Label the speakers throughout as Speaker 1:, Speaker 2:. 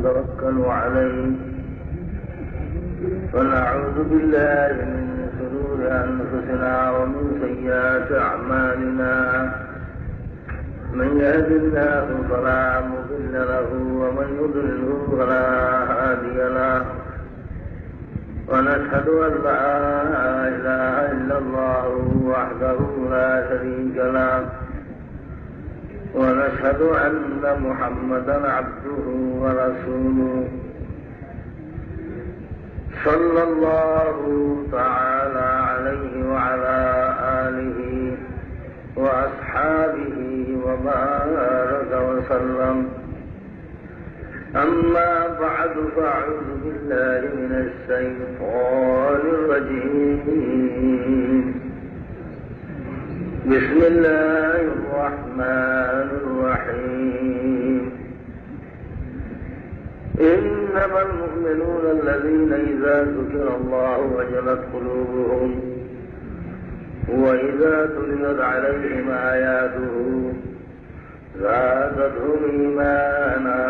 Speaker 1: ونتوكل عليه ونعوذ بالله من شرور أنفسنا ومن سيئات أعمالنا من يهد الله فلا مضل له ومن يضلله فلا هادي له ونشهد أن لا إله إلا الله وحده لا شريك له ونشهد أن محمدا عبده ورسوله صلى الله تعالى عليه وعلى آله وأصحابه وبارك وسلم أما بعد فأعوذ بالله من الشيطان الرجيم بسم الله الرحمن الرحيم إنما المؤمنون الذين إذا ذكر الله وجلت قلوبهم وإذا تليت عليهم آياته زادتهم إيمانا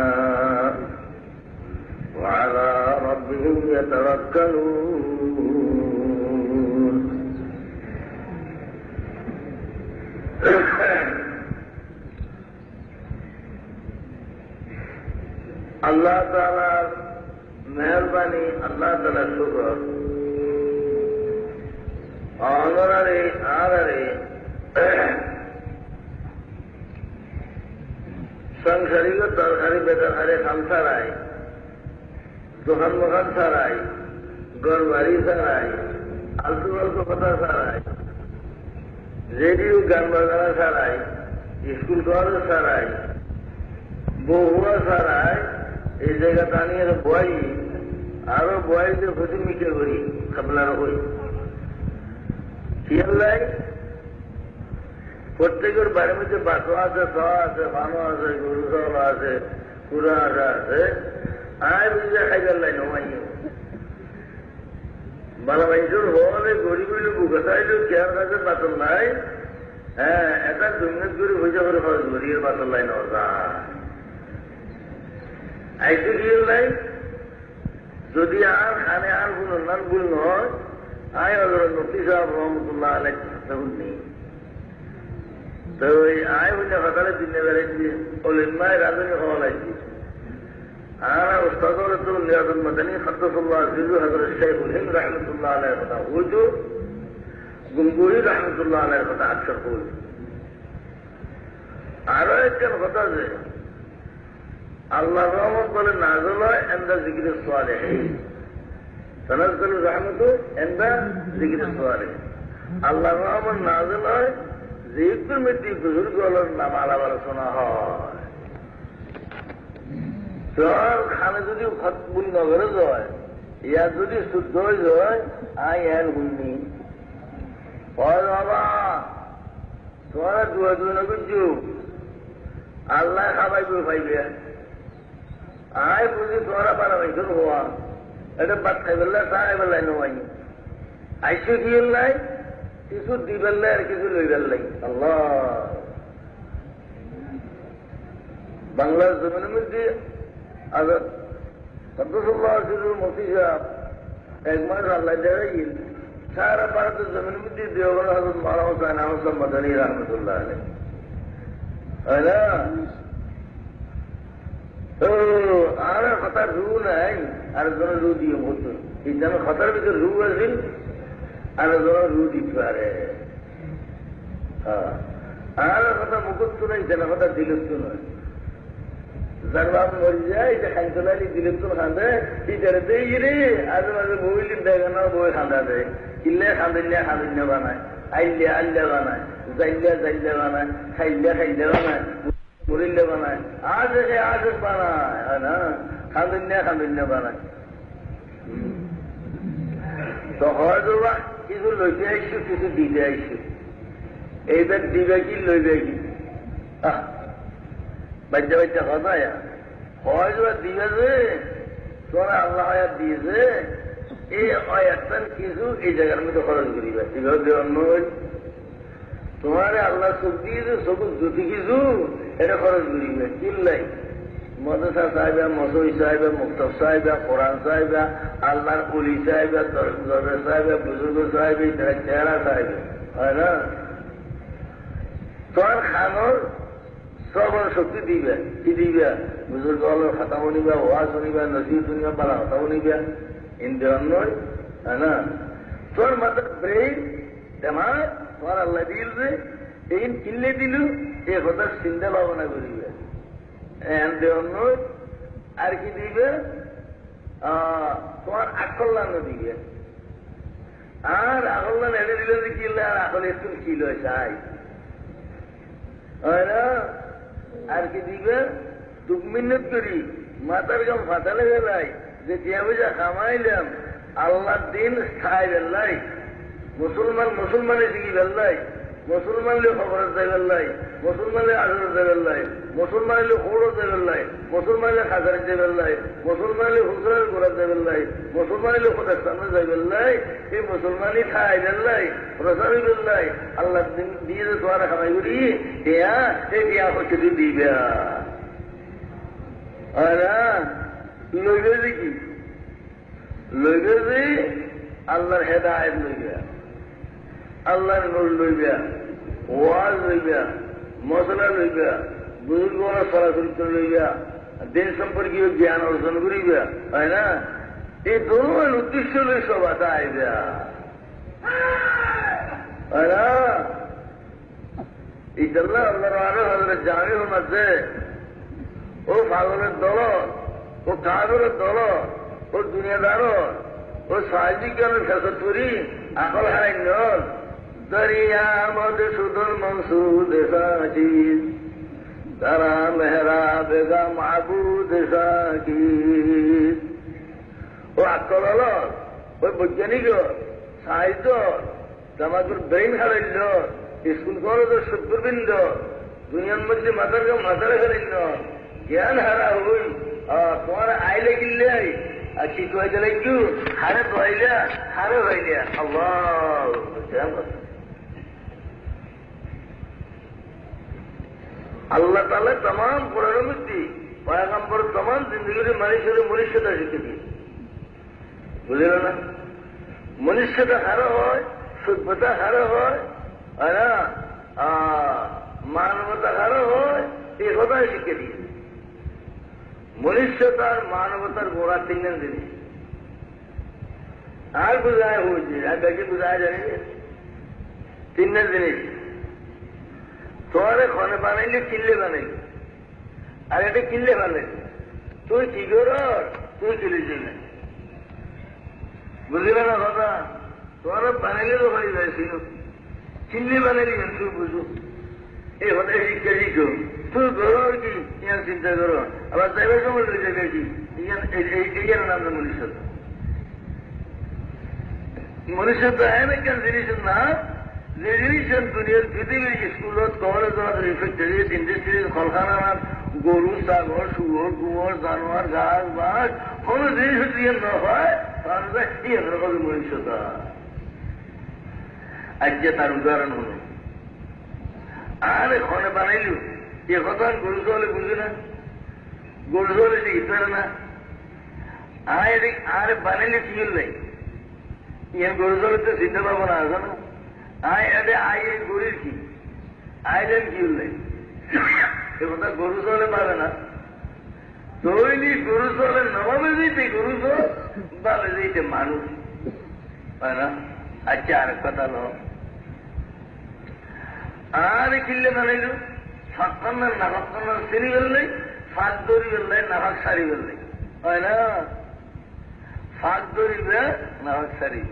Speaker 1: وعلى ربهم يتوكلون আল্লাহ তাআলার মেহরবানি, আল্লাহ তাআলার শুকর। অনরারে আরারে সংসারিক তরকারি বেতন হারে খাম ছাড়াই, দোকান মোকান ছাড়াই, ঘর বাড়ি ছাড়াই, আলতু আলতু কথা ছাড়াই, রেডিও গান বাজানা ছাড়াই, স্কুল কলেজ ছাড়াই, বহুয়া ছাড়াই, এই জায়গাটা নিয়ে বই আরো বয়সে খুশি মিটে করি খাবলার হই খেয়াল প্রত্যেকের বাড়ির মধ্যে বাসো আছে, ছ আছে, ভানো আছে, গরু চাল আছে, পুরা আছে, আয় বুঝে খাইবার লাই নমাই ভালো মানুষের হলে গরিব হইলে বুকে চাইলেও কেয়ার কাছে বাতল নাই। হ্যাঁ, এটা দুর্নীত করে হয়ে যাবে গরিবের বাতল লাই নজা আইসু গিয়ে নাই। যদি আর খানে আর গুণান ভুল নয়, আয় নফি সাহেব রহমতুল্লাহ আলাই নেই তো ওই আয় হইলে হঠাৎ দিনে বেড়াইছি বলেন মায়ের রাজনী হওয়া লাগছে। আর ওস্তাদ নিয়াজুল মাদানী খাদ্দুল্লাহ জিজু হযরত শাইখুল হিন্দ রাহমাতুল্লাহ আলাইহির কথা বলতো, গুমগুরি রাহমাতুল্লাহ আলাইহির কথা আকসার বল। আরো একজন কথা যে আল্লাহ রহমত বলে নাযিল হয় ইনদা যিকরিস সালিহিন, তানাজ্জালু রাহমাতু ইনদা যিকরিস সালিহিন। আল্লাহ রহমত নাযিল হয় জিকির মধ্যে বুজুর্গগুলোর নাম আলাপ আলোচনা হয়। তোর খানে যদি ভুল নগরে যায়, ইয়া যদি শুদ্ধ হয়ে যায়, আই এন হুননি বাবা তোরা দুয়া দুই নগরু আল্লাহ খাবাই বই পাইবে। আয় বুঝি তোরা পারাবাই তোর হওয়া এটা বাদ খাই বেলা খাই বেলাই নয় আইসে কি নাই কিছু দিবেন লাই আর কিছু লইবেন লাই। আল্লাহ বাংলার জমিনের মধ্যে মফি সাহেব এক মাস আল্লাহ দেখাইল সারা ভারতের জমিনের মধ্যে দেওয়ান হজরত মাওলানা হুসাইন আহমদ মাদানী রহমতুল্লাহ আলাইহি, তাই না? আর কথার রু নাই, আর জনের রু দিয়ে মতো এই যেন কথার ভিতরে রু আছিল আর জনের রু দিতে পারে। আর কথা মুখস্থ নাই, যেন কথা দিলস্থ নয়। যার বাপ মরি যায় যে খাইতলালি দিলস্থ খাঁদে ইটারে দেই রে আজ মাঝে বইলি দেখে না বই খাঁদা দেয়, কিনলে খাঁদিল্লা খাঁদিল্লা বানায়, আইল্লা আল্লা বানায়, জাইল্লা জাইল্লা বানায়, খাইল্লা খাইল্লা বানায়, মরিল্লা বানায়, আজ বানায় না, খাঁদিল্লা খাঁদিল্লা বানায়। তো হয়তো বা কিছু লইতে আইসু, কিছু দিতে আইসু, এইবার দিবে কি লইবে কি বাচ্চা বাচ্চা কথা হয়তো দিবে যে তোরা আল্লাহ আয়াত দিয়েছে, এই আয়াতটার কিছু এই জায়গার মধ্যে খরচ করিবে। কিভাবে দেওয়ার নয়, তোমার আল্লাহ চোখ দিয়েছে, চোখ যদি কিছু এটা খরচ করিবে, কিনলাই মাদ্রাসা সাহেবা, মসই সাহেবা, মুক্তব সাহেবা, কোরআন সাহেবা, আল্লাহর উলি সাহেবা, দরজা সাহেবা, বুজুর্গ সাহেব, চেহারা সাহেবা, হয় না? তোর খানোর সবর শক্তি দিবে, কি দিবে? বুজুর্গ হলো খাতাও নিবা, ওয়াজ শুনিবা, নজির শুনিবা, পালা খাতাও নিবা, ইন্দ্রিয়ন নয়, হয় না? তোর মাথার ব্রেইন তেমার তোমার আল্লাহ দিল যে এই কিনলে দিল এ কথা চিন্তা ভাবনা করিবে, ইন্দ্রিয়ন নয়। আর কি দিবে? তোমার আকল্যাণ দিবে। আর আকল্যাণ এনে দিলে যে কিনলে আর আকল একটু ছিল চাই, হয় না? আর কি দিবে? 2 মিনিট করি মাথার গাম ফাটালে বেলাই যে যা খামাইলাম আল্লাহর দিন খাই বেল্লাই, মুসলমানে শিখি বেল্লাই, মুসলমানলে খবরের যাই বেল্লাই, মুসলমানলে আজরের যাই বেল্লাই, মুসলমানলে খোড়ের যাই বেল্লাই, মুসলমানলে খাজারের যাই বেল্লাই, মুসলমানলে হুসরের গোড়ার যাই বেল্লাই, মুসলমানলে খোদাস্তানের যাই বেল্লাই, এই মুসলমানই খাই বেল্লাই, প্রচারই বেল্লাই, আল্লাহর দিন দিয়ে যে তোমার খামাই করি দেয়া এই দিয়া হচ্ছে তুই দিবে লইবে কি? লইবে যে আল্লাহর হেদায়েত লইবে, আল্লাহর নূর লইবে, ওয়াজ লইবে, মশলা লইবে, বুজুর্গরা চলাচরিত্র লইবে, দিন সম্পর্কীয় জ্ঞান অর্জন করিবে, হয় না? এই দোনোর উদ্দেশ্য লই সব আদা আইবে, হয় না? ইনশাআল্লাহ আল্লাহর আরো হজরত জামি আছে ও পাগলের দল, ও কাগরের দল, ও দুনিয়াদার, ও সাহায্যিক ফেসত করি আকল হারাই নল দরিয়া মধ্যে সুদর মনসুদ সাকির তারা মেহরা বেগা মাহবুদ সাকির। ও আকল হল ওই বৈজ্ঞানিক সাহিত্য আমাদের ব্রেইন হারাইল, স্কুল কলেজের শুক্রবৃন্দ দুনিয়ার মধ্যে মাথার গাম মাথারে হারাইল, জ্ঞান হারা হই তোমার আইলে গিললে আর কি কয়ে লাগু হারে ধোয়াইলা হারে হইলে আল্লাহ। আল্লাহ তাআলা तमाम কোরআনের মধ্যে পয়গম্বর तमाम জিন্দেগির মানুষের মনুষ্যতা শিখে দিয়ে বুঝল না? মনুষ্যতা হারা হয়, সভ্যতা হারা হয়, আর মানবতা হারা হয়, এই কথাই শিখে দিয়ে। মনুষ্যতার মানবতার গোড়া 3 জিনিস আর বুঝায় হয়েছে, আর বেশি বুঝায় জানি 3 জিনিস। তোমারে খনে বানাইলে কিনলে বানাইলে, আর এটা কিনলে বানাইলে তুই কি কর, তুই কিনেছি না, বুঝলে না কথা? তোমার বানাইলে তো হয়ে যাইছিল, কিনলে বানাইলি তুই বুঝো এই হঠাৎ শিক্ষা শিখো তুই করো আর কি ইয়ার চিন্তা করো। আবার যাইবার সময় জায়গায় কি এইখানে নাম মনুষ্যতা। মনুষ্যতা এমন কেন জিনিসের নাম যে জিনিসের দুনিয়ার পৃথিবীর স্কুলত কলেজত ফ্যাক্টরিজ ইন্ডাস্ট্রিজ কলকারখানার গরু ছাগল শুয়োর গুমর জানোয়ার গাছ বাঘ কোন জিনিস দিয়ে না হয় তাহলে ইয়ার হবে মনুষ্যতা। আজকে তার উদাহরণ হল আর এখানে বানাইল এ কথা গরু চলে বুঝে না, গরু চলে শিখতে পারে না, আর বানাইলে কি নাই ইয়ার গরু চলে তো চিন্তা পাবো না আসো না। আয় গরুর কি আইলেন কি নাই এ কথা গরু চলে পারে না। দৈনিক গরু চলে নবাবে যেতে গরু চল বাবে যেতে মানুষ হয় না। আচ্ছা আর কথা লো আর কিনলে বানাইল সৎকন্যার নাভাকন্যার শ্রেণী বেললে ফাঁক দড়ি বেললে নাভাক সারি বেললে হয় না। ফাঁক দড়িবে নাভাক সারি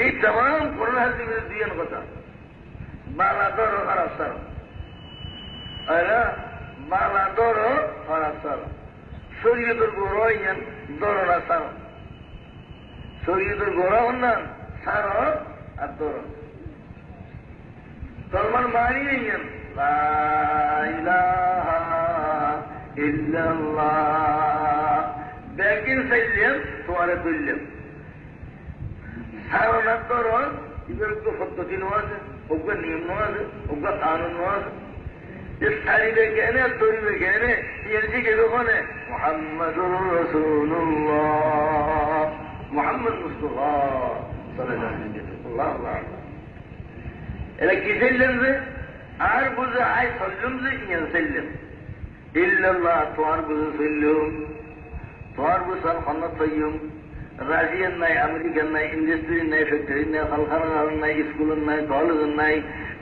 Speaker 1: এই तमाम করোনা হাসিমের দিয়েন কথা বালা দর খারাপ সার হয় না। বালা দর খারাপ সার শরীয়তের গোড়া ইয়ান দর না সার, শরীয়তের গোড়া হন্যান সার আর দর সলমান মানি ইয়ান লা ইলাহা ইল্লাল্লাহ ব্যাকিন চাইলেন তোমারে তুললেন সারা তরণ এদের তো পদ্ধতি নেওয়া আছে, ওগুলো নিয়ম নেওয়া আছে, ওগুলো কানুন নেওয়া আছে। যে শাড়িতে কেনে তরিবে কেনে এর দিকে ওখানে মুহাম্মাদুর রাসূলুল্লাহ মুহাম্মদ মুস্তাফা সাল্লাল্লাহু আলাইহি এরা কি চাইলেন যে আর বুঝে আয় সল্লুম যে ইয়ান চাইলেন ইল্লাল্লাহ তোমার বুঝে চললুম তোমার বুঝান হন্নত হইম রাশিয়ান নাই আমেরিকান নাই ইন্ডাস্ট্রি নাই ফ্যাক্টরি নাই কলকারখানা নাই স্কুল নাই কলেজ নাই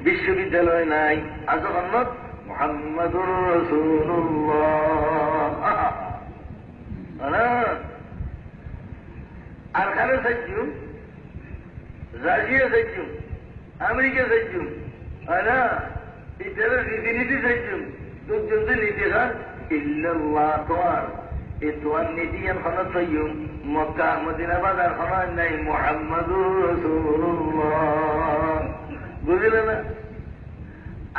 Speaker 1: বিশ্ববিদ্যালয় নাই আজ হন্নত মুহাম্মাদুর রাসূলুল্লাহ আর কারে চাইছুম রাশিয়া চাইছুম আমেরিকা চাইছুম ইতার রীতিনীতি চাইছুম তোর যদি নীতি খান ইল্লাল্লাহ তোমার এই তোমার নীতি এখনত চাইম মক্কা মদিনা বাজার খান নাই মুহাম্মাদুর রাসূলুল্লাহ বুঝলে না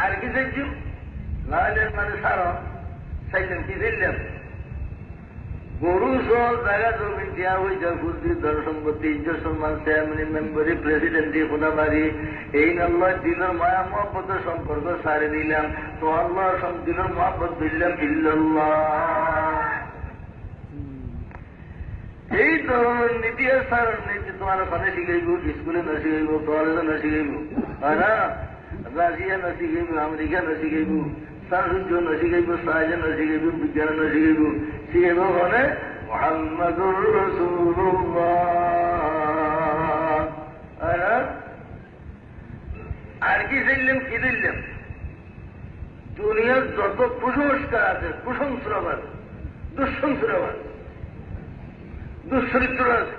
Speaker 1: আর কি চাইছুম লালের মানে সারা চাইলাম কি চাইলাম গরু সব জায়গা জমি দেওয়া হয়ে যায় বুদ্ধি ধর সম্পত্তি ইজ্জত সম্মান চেয়ারম্যান মেম্বারি প্রেসিডেন্টি খোদাবাড়ি এই আল্লাহ দিলের মায়া মহব্বতের সম্পর্ক সারে দিলাম তো আল্লাহ সব দিলের মহব্বত দিলাম ইল্লাল্লাহ এই ধরনের নীতি আর সারের নীতি তোমার ওখানে শিখাইব স্কুলে না শিখাইব কলেজে না শিখাইব না রাশিয়া না শিখাইব আমেরিকা না শিখাইব সাহায্য না শিখাইব সাহায্য না শিখাইব বিজ্ঞান না শিখাইব শিখাইব মানে মুহাম্মাদুর রাসূলুল্লাহ আর কি চাইলাম কি দিলাম দুনিয়ার যত কুসংস্কার আছে কুসংস্কারবাদ দুঃসংস্কারবাদ দুশ্চরিত্র আছে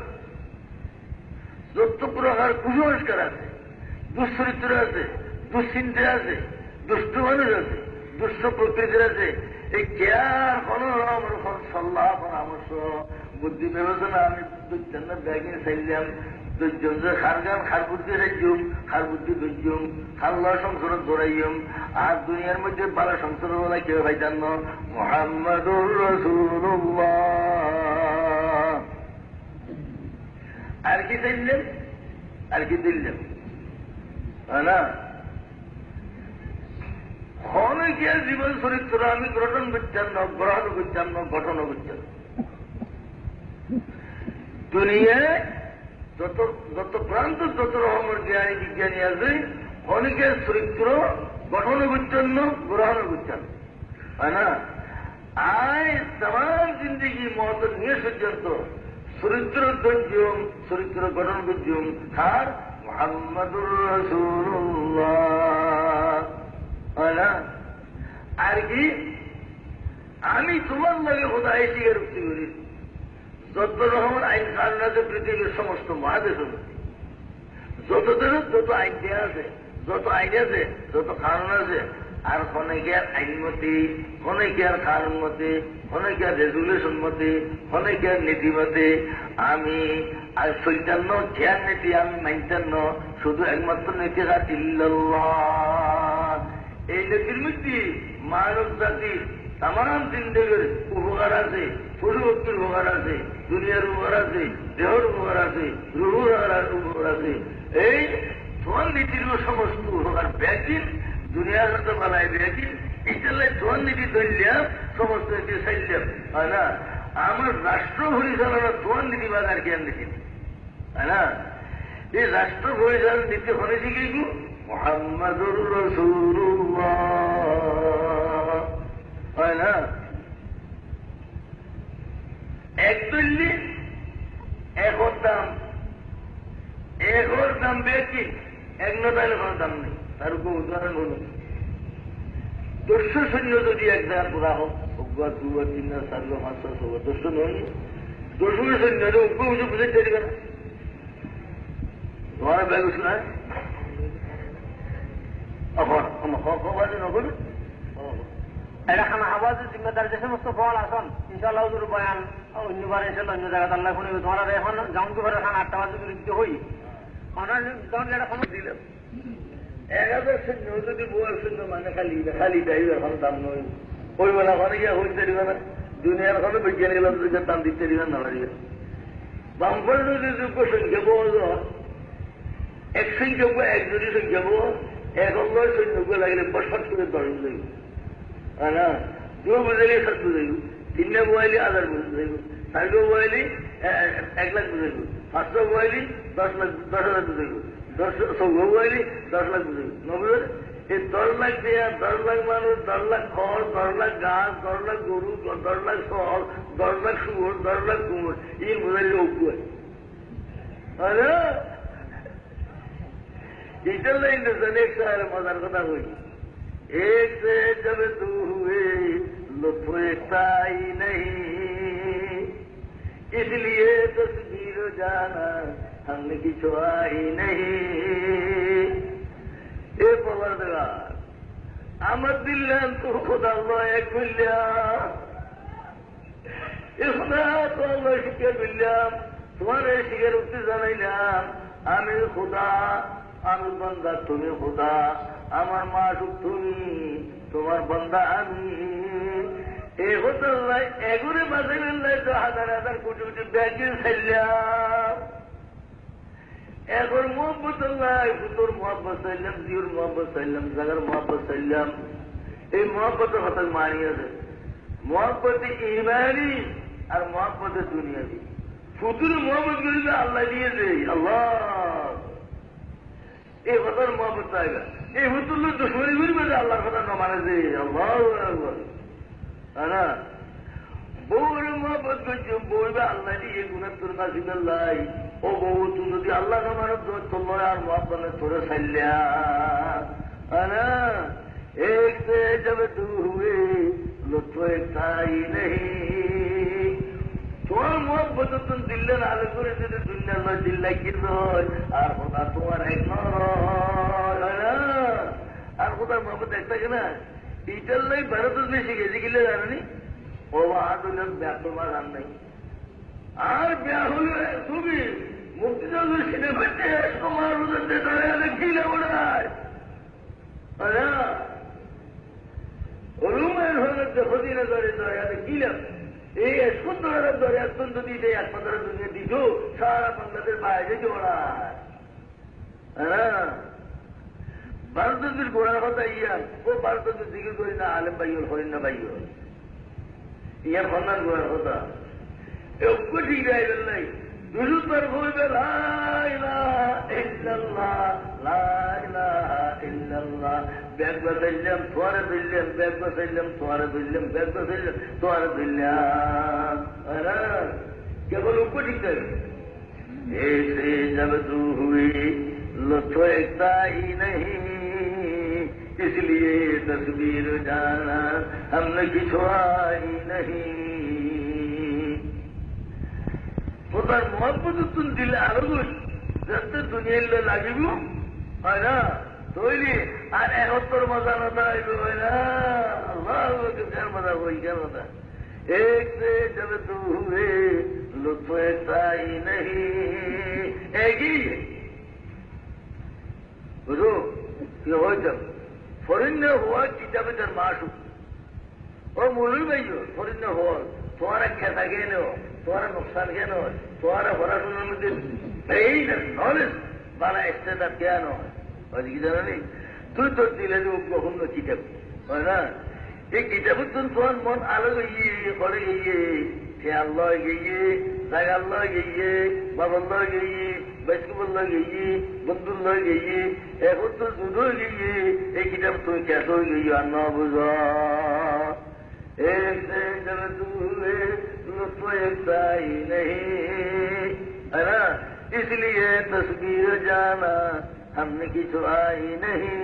Speaker 1: যত প্রকার কুসংস্কার আছে দুশ্চরিত্র আছে দুশ্চিন্তা আছে দুষ্ট মানুষ আছে দুষ্ট প্রকৃতির আছে এই কেয়ার কোন সল্লাহ পরামর্শ বুদ্ধি বিবেচনা আমি দুজন ব্যাগিং চাইলাম দুজন যে খারগাম খার বুদ্ধি চাইজুম খার বুদ্ধি দুজুম খাল্লা সংসার দৌড়াইম আর দুনিয়ার মধ্যে ভালো সংসার বলা কেউ ভাইজান মুহাম্মাদুর রাসূলুল্লাহ আর কি চাইলেন আর কি দিলেন না ক্ষণিকের জীবন চরিত্র আমি গঠন করছেন না গ্রহণ করছেন না গঠন করছেন দুনিয়ায় যত প্রান্ত যত রকমের জ্ঞানী বিজ্ঞানী আছে ক্ষণিকের চরিত্র গঠন করছেন না গ্রহণ করছেন হয় না আয় তাম জিন্দগি মত নিয়ে পর্যন্ত চরিত্র দর্জম চরিত্র গঠন করছুম আর মুহাম্মাদুর রাসূলুল্লাহ হয় না আর কি আমি তোমার লাগে খোদায় স্বীকারোক্তি করি যত রকমের আইন কানুন আছে পৃথিবীর সমস্ত মহাদেশ যত দেশের যত আইন দেওয়া আছে যত আইন আছে যত কানুন আছে আর ক্ষণিকের আইন মতে ক্ষণিকের কানুন মতে ক্ষণিকের রেজুলেশন মতে ক্ষণিকের নীতি মতে আমি আর চৈতন্য জ্ঞান নীতি আমি মানতান্ন শুধু একমাত্র নীতি ইল্লাল্লাহ এই নীতির মধ্যে মানব জাতি তামাম জিন্দেগির উপকার আছে পশু পক্ষীর উপকার আছে দুনিয়ার উপকার আছে দেহর উপকার আছে রুহুর উপকার আছে এই তোমার নীতির সমস্ত উপকার ব্যাগিন দুনিয়ার সাথে বানায় ব্যাগিন ইটালাই তোমার নীতি ধরলাম সমস্ত নীতি চাইলাম হয় না আমার রাষ্ট্র পরিচালনা তোমার নীতি বাজার জ্ঞান নীতি হয় না এই রাষ্ট্র পরিচালনা নীতি হলে শিখেইব মুহাম্মাদুর রাসূলুল্লাহ হয় না এক দল্লি একর দাম বেশি এক নতাইলে কোনো দাম নেই তার উপর উদাহরণ হল 200 সৈন্য যদি এক জায়গা পুরা হোক 2 3 4 5 6 200 নয় 200 সৈন্য উপর উঁচু বুঝে চলবে না তোমার ব্যাগ শোনায়
Speaker 2: এটা খানা আওয়াজের জিম্মেদার যে সমস্ত ফল আসন ইনশাল্লাহ হুজুর বয়ান অন্যবার ইনশাল্লাহ অন্য জায়গাতে আল্লাহ শুনে তোমার এখন জামকে ঘরে খান 8টা বাজে লিখতে হই তখন যেটা কোনো দিলাম
Speaker 1: 1000 সৈন্য যদি বউয়ের সৈন্য মানে খালি যাই এখন দাম নয় ওই বেলা ওখানে গিয়ে হইতে দিবে না দুনিয়ার ওখানে বৈজ্ঞানিক দাম দিতে দিবেন না লাগবে বামফল যদি যোগ্য সংখ্যা পাওয়া যায় এক সংখ্যা এক যদি সংখ্যা পাওয়া 1 সৈন্য লাগলে 50 করে 10 লাগবে है ना, दो बुझेगी 7 बुझेगी, 3 ने बोली 1000 बुझेगी, 4 को बोली 1 लाख बुझेगी, 500 बोली 10,000 बुझेगी, 100 बोली 10 লাখ বুঝেगी, নবুঝে এই 10 লাখ দেয়া 10 লাখ মানুষ, 10 লাখ খড়, 10 লাখ গাছ, 10 লাখ গরু, 10 লাখ শহর, 10 লাখ শুয়োর, 10 লাখ কুমোর, এই বুঝাইলে অজ্ঞ হয়। এইটার লাইন এক শহরে মজার কথা হই, एक से जब दू हुए लुत्फ एकता ही नहीं, इसलिए तस्वीर जाना हमने की छुआ ही नहीं। ए परवरदिगार আমার দিল্লাম তোর খোদা আল্লাহ এক বললাম, এ খোদা তো আল্লাহ শিখে বললাম, তোমার শিখের উঠতে জানাইলাম আমি খোদা, আমি বান্দা তুমি খোদা, আমার মাসুক তুমি, তোমার বান্দা আমি। এই হতো এগুলো মাঝে মিললে তো 1000 কোটি কোটি ব্যাংকে চাইলাম, এখন মোহাম্মত আল্লাহ হুতুর মোহাম্মত চাইলাম, জিউর মোহাম্মত চাইলাম, জাগার মোহাম্মত চাইলাম। এই মোহাম্মতের কথা মানিয়েছে, মোহাম্মত ইমানি আর মোহাম্মত দুনিয়াবি। ফুতুর মোহাম্মত গুলিকে আল্লাহ দিয়েছে, আল্লাহ এই কথার মোহাম্মত চাইবে। এই হুতুর দুশ্মনী ঘুরবে যে আল্লাহর কথা না মানে যে আল্লাহ না, বউর মোহাম্মত করছে, বউবে আল্লাহ দিয়ে গুণের তোর কাছে লাই, ও বউ তুই যদি আল্লাহ না মানে তোর আর মোহাম্মত তোরে চাইলা না। एक से जब दू हुए लुत्फ एकता ही नहीं, তোমার মোহাম্মত তুমি দিল্লার আলো করে যদি দুনিয়ার দিল্লা কিনো আর খোদা তোমার এক নয়, আর খোদার মোহাম্মত একটা কেনা এইটার লাই ভারত বেশি গেছে গেলে জানি ও আদুলের ব্যাগ তোমার আর নাই। আর ব্যাগ হলে তুমি মুক্তিযোদ্ধার সিনেমাতে তোমার খিলে ওড়ায় রুমের হলে হদিনে ধরে দয়াতে কিলাম এই সুন্দর ধরে অত্যন্ত দিতে 1-15 দুনিয়া দিত সারা বাংলাদেশ বাইরে জোড়ায়। ভারতের গোড়ার কথা ইয়া ও ভারতের জিজ্ঞেস করি না আলেম ভাইয়র হরিণ না ভাইয়র ইয়ার খন্নার গোড়ার কথা একটু ঠিক রাখবেন নাই। দুরুদবার বলবে লা ইলাহা ইল্লাল্লাহ, লা ইলাহা ইল্লাল্লাহ, ব্যাগ বাজাইলাম তোয়ারে ধরলাম, ব্যাগ বাজাইলাম তোয়ারে ধরলাম, ব্যাগ বাজাইলাম তোয়ারে ধরলাম, কেবল উপ ঠিক থাকবে। ऐसे जब तू हुई लुत्फ एकता ही नहीं, इसलिए तस्वीर जाना हमने की छुआ ही नहीं। খোদার মোহাম্মত তুমি দিলে আরো যাতে দুনিয়ার লাগিব হয় না তৈরি আর 71 মজা নতা আইব হয় না। আল্লাহ মজা হই কেন মজা एक से जब तू हुए लुत्फ एकता ही नहीं, एक ही বুঝো কি হয়েছে ফরিন্য হওয়া কিতাবে তার মাসুক ও মৌলভী ভাইও ফরিন্য হওয়া তোমার খেতা খেয়ে নেও, তোমার নোকসান কেন হয়, তোমার পড়াশোনার মধ্যে এই নলেজ বানা ইস্তেদার কেন হয় কি জানা নেই। তুই তোর দিলে কখন কিতাব হয় না, এই কিতাবের তোমার মন আলো গিয়ে করে গিয়ে খেয়াল লয় গিয়ে জাগার লয় গিয়ে বাবার লয় গিয়ে বাইস্কুবর লয় গিয়ে বন্ধুর লয় গিয়ে এখন তো দুধ গিয়ে এই কিতাব তুই কেত গিয়ে আর না বুঝ। एक से जब तू हुए लुत्फ एकता ही नहीं, है ना, इसलिए तस्वीर जाना हमने की छुआई नहीं।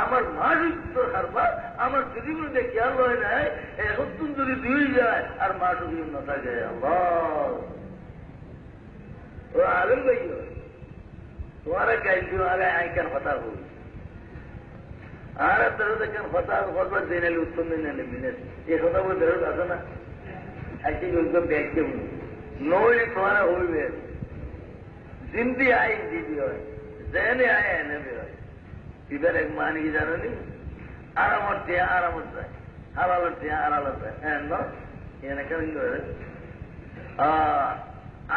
Speaker 1: আমার মাসুক তো হারবার আমার যদি মধ্যে খেয়াল হয় নাই এখন তুমি যদি দুই যায় আর মাসুক না থাকে আল্লাহ ও আলম ভাই তোমারা গাইছো আগে আইকার কথা বল আর तरह কেন কথা করবার দিনে উত্তর দিনে বিনেস এই কথা বলে ধরে আছে না আইটি একদম ব্যাগকে নই তোমারা হইবে জিন্দি আই দিদি হয় জেনে আয় এনে হয় ইবার এক মান কি জানো নি আরামত দিয়ে আরামত যায় হালালত দিয়ে হালালত যায় হ্যাঁ ন এনে কেন করে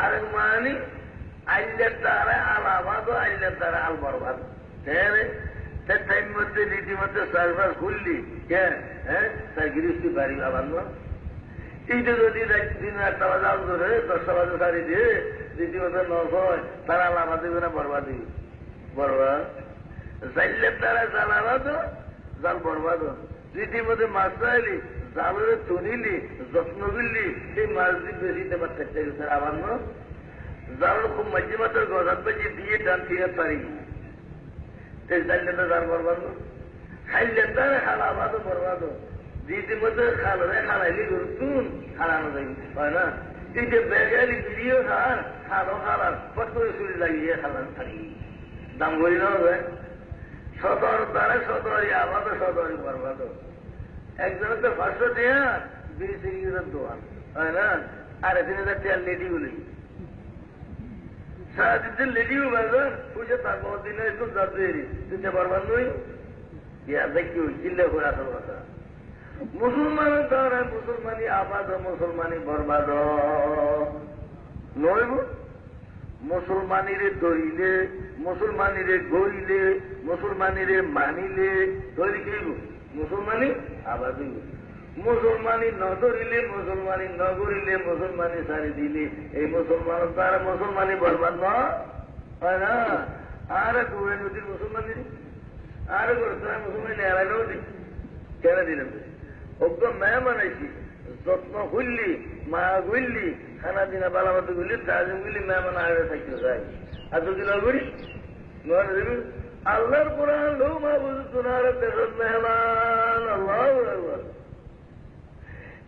Speaker 1: আর এক মানি আইলের দ্বারা আলাবাদ আইলের দ্বারা আল বরবাদ টাইম মধ্যে রীতিমতো সার্ভার খুললি কেন হ্যাঁ তার গৃহস্থী বাড়ি আবার না এইটা যদি দিন 1টা বাজে আল ধরে 10টা বাজে শাড়ি দিয়ে রীতিমতো নখ হয় তারা লাভা দেবে না বরবাদ দিবে বরবাদ চাইলে তারা জালাবাদ জাল বরবাদ রীতিমতো মাছ চাইলি জালের চড়িলি যত্ন করলি সেই মাছ দিয়ে বেশি দেবার চেষ্টা করছে আবার না জাল খুব মাঝে মাত্র গজাত বেঁচে দিয়ে ডান ফিরে পারি চাইলে তো জাল বরবাদ খাইলে তারা খালাবাদ বরবাদ রীতিমতো খালে খালাইলি করতুন খালানো যাই হয় না এই যে বেগালি ভিডিও খান খালো খালার কত চুরি লাগিয়ে খালান থাকি দাম করি না যায় সদর দ্বারা সদরই আবাদও সদরই বরবাদ একজনের তো 500 টাকা বিড়ি সিগারেটের দোকান হয় না আর 3000 টাকা লেডিগুলি সারাদিন লেডিও বাজার পয়সা তারপর দিনে একটু যাতে দিতে পারবার নই ইয়া দেখি চিল্লে করে আসল কথা মুসলমানের দ্বারা মুসলমানি আবাদ মুসলমানি বরবাদ নইব মুসলমানিরে ধরিলে মুসলমানিরে গইলে মুসলমানিরে মানিলে ধরি কি মুসলমানি আবাদ হইব মুসলমানি ন ধরিলে মুসলমানি ন করিলে মুসলমানি ছাড়ি দিলে এই মুসলমানের দ্বারা মুসলমানি বরবাদ ন হয় না আর ডুবে নদীর মুসলমানি আর মুসলমানি এলাকাও দিই কেন দিলেন অজ্ঞ মায়া বানাইছি যত্ন করলি মায়া করলি খানা দিনা বালামাতে করলি তাজিম করলি মায়া বানা আগে থাকতে চাই আর যদি না করি আল্লাহর কোরআন লো মা বুঝু তোমার দেশের মেহমান আল্লাহ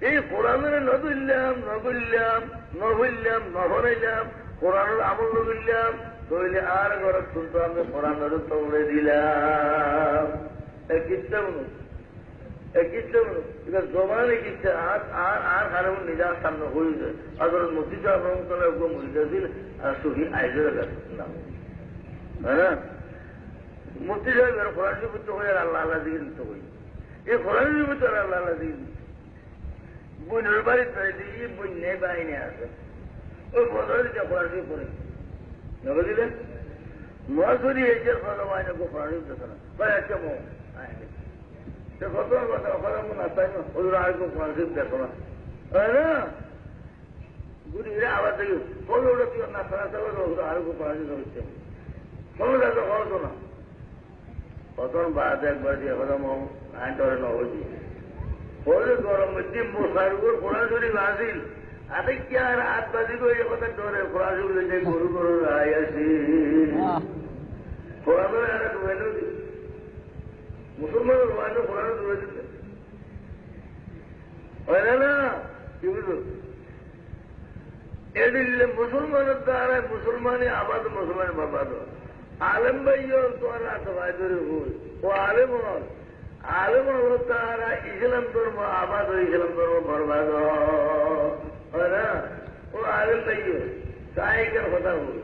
Speaker 1: এই কোরআনের নদুল্লাম নগুল্লাম নহইলাম নহরাইলাম কোরআনের আমল নগুল্লাম তৈলে আর ঘরে শুনতো আমি কোরআনের তৌড়ে দিলাম এক কিচ্ছা মনে জমানে কিচ্ছা আর হারে নিজের সামনে হয়েছে আদর মসি সাহেব মরিদাছিল আর সহি আইজের নাম হ্যাঁ মসি সাহেব কোরআন শরীফ তো হয়ে আল্লাহ আল্লাহ দিকে দিতে হই এই কোরআন শরীফ তো আল্লাহ আল্লাহ দিকে বইনের বাড়ির দিয়ে বই নেই বাহিনী আছে ওই বদলে দিতে কোরআন শরীফ করে নেবে দিলেন মহাসরি এসে কথা বাইনে কোরআন শরীফ দেখে না ভাই একটা মো কত কথা ওখানে মনে আসতাই না ওদের আর কেউ কোরআন শরীফ দেখো না হয় না গুড়ি আবার দেখি ফল ওটা কি না সারা চাবে ওদের আর কেউ কোরআন শরীফ হচ্ছে কোনো দেখো হতো না কত বাদ একবার দিয়ে কথা মো আইনটা না হয়েছি বলে গরম মধ্যে মশার উপর কোরআন শরীফ আসিল আরে কি আর 8 বাজে করে কথা ডরে কোরআন শরীফ যে গরু গরু রায় আসি কোরআনের একটা ডুবাইল মুসলমানের ডুবাইল কোরআন ডুবাই দিতে হয় না কি বুঝলো এদিলে মুসলমানের দ্বারা মুসলমানি আবাদ মুসলমানি বরবাদ আলেম ভাইও তোমার আতবাই ধরে হই ও আলেম হল আলেম হল তারা ইসলাম ধর্ম আবাদ ইসলাম ধর্ম বরবাদ হয় না ও আলেম ভাইও চাহিকার কথা হল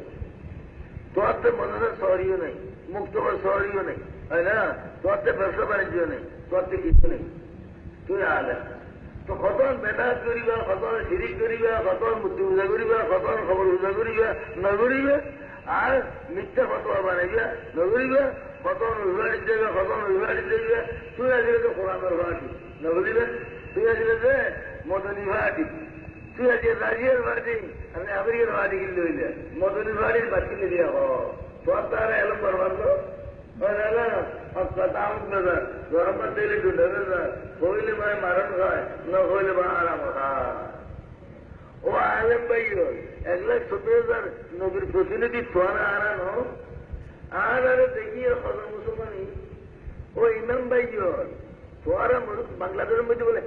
Speaker 1: তোর তো মনে শহরীয় নেই মুক্ত শহরীয় নেই হয় না তোর তো ব্যবসা বাণিজ্য নেই তোর তো কিছু নেই তুই আলেম তো কতক্ষণ বেদাত করিবা কতক্ষণ শিরিক করিবা কতক্ষণ মূর্তি পূজা করিবা কতক্ষণ খবর পূজা করিবা নগরিবা আর মিথ্যা ফতোয়া বানাইবা নগরিবা কতক্ষণ অভিবাড়ি দেবে কতক্ষণ অভিবাড়ি দেবে তুই আসলে তো কোরআনের ভাটি নগরিবে তুই আসলে যে মদনী ভাটি তুই আজকে রাজিয়ার ভাটি আমি আমেরিকার ভাটি কিনলে হইলে মদনী ভাটির ভাট কিনে দিয়া হ তোর তারা এলাম করবার তো গরম তেলে ঢুকে হইলে ভাই মারণ হয় না হইলে বা আরাম হয় ও আলেম ভাই 1,70,000 নবীর প্রতিনিধি তোয়ারা আরানো আর আরে দেখিয়ে হজর মুসলমানি ও ইমাম ভাই তোয়ারা বাংলাদেশের মধ্যে বলে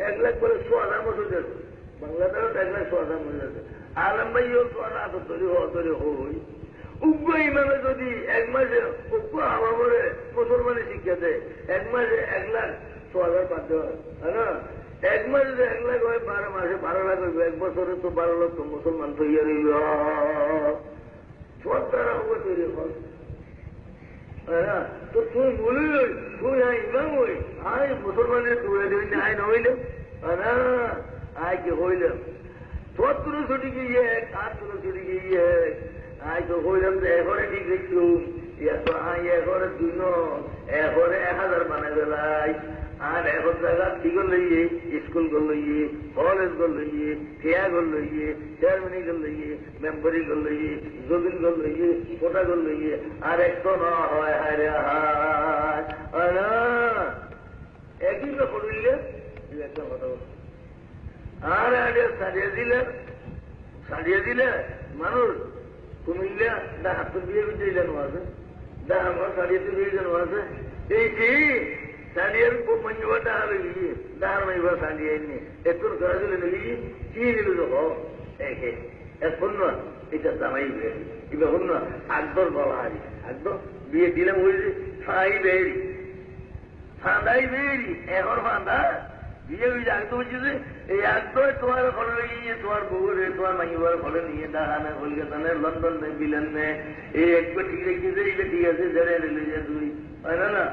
Speaker 1: 1 লাখ বলে 100,000 মসজিদ বাংলাদেশের 1,100,000 মসজিদ আছে আলেম ভাই তোয়ারা তৈরি হই উগ্র ইমামে যদি 1 মাসে উগ্র আমার বলে মুসলমানের শিক্ষা দেয় 1 মাসে 1,06,000 পাতে হয় না 1 মাসে যদি 1 লাখ হয় 12 মাসে 12 লাখ হইবে 1 বছরে তো 12 লক্ষ মুসলমান তৈরি হইব সব তারা হবে তৈরি হয় না তো তুই বলি তুই ইমাম হই আয় মুসলমানের তুলে দিবি আয় নইলে না আয় কি হইলে তোর তুলো ছুটি গিয়ে আর তুলো ছুটি গিয়ে আজ তো হইলাম যে এখনই ঠিক দেখছু এরপরে 2 এরপরে 1000 বানাই বেলাই আর এখন জায়গা কি করলো স্কুল করলো কলেজ করলো ফেয়া করলো চেয়ারম্যানি করলো মেম্বারি করলো জবিন করলো কোটা করলো আর একটু না হয় হায় একই তো করলে একটা কথা আর আগে সারিয়ে দিলে মানুষ কুমিল্লা হাত বিয়ে বিজয়ী জানো আছে আমার সারিয়ে বিয়ে জানো আছে এই কি সারিয়ার মঞ্জুবা ডাহার ডাহার মাইবা সারিয়ে নি একটু করা দিলে নিবি কি নিল তো একে এখন না এটা জামাই বেরি এবার হন না আকবর বলা হারি আকবর বিয়ে দিলাম বলছি ফাঁই বেরি ফাঁদাই বেরি এখন ফাঁদা বিয়ে আগতো বলছি যে এই একদম তোমার ফলে গিয়ে তোমার বউরে তোমার মাইবার ফলে নিয়ে ডাহানে কলকাতানে লন্ডন নে বিলেন নে এই একবার ঠিক রেখেছে এইটা ঠিক আছে জেনে রেলে যে তুই হয় না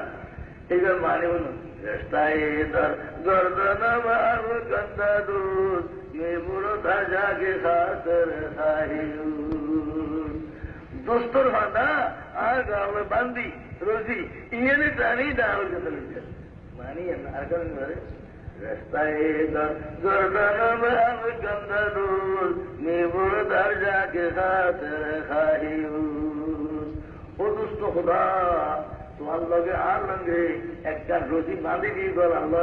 Speaker 1: এইবার মানে বলো রাস্তায় তার গর্দনা মার গন্দা দুধ ये बुरो ताजा के खातर दोस्तों फांदा आ गाँव में बांधी रोजी इन्हें जानी डाल के चले मानी अरकन मेरे रास्ताए गर्दन में गंदा दूध मैं बुरो ताजा के खातर ओ दोस्तों खुदा তোমার লগে আর লগে একটা রশি বাঁধি দিয়ে বল আল্লাহ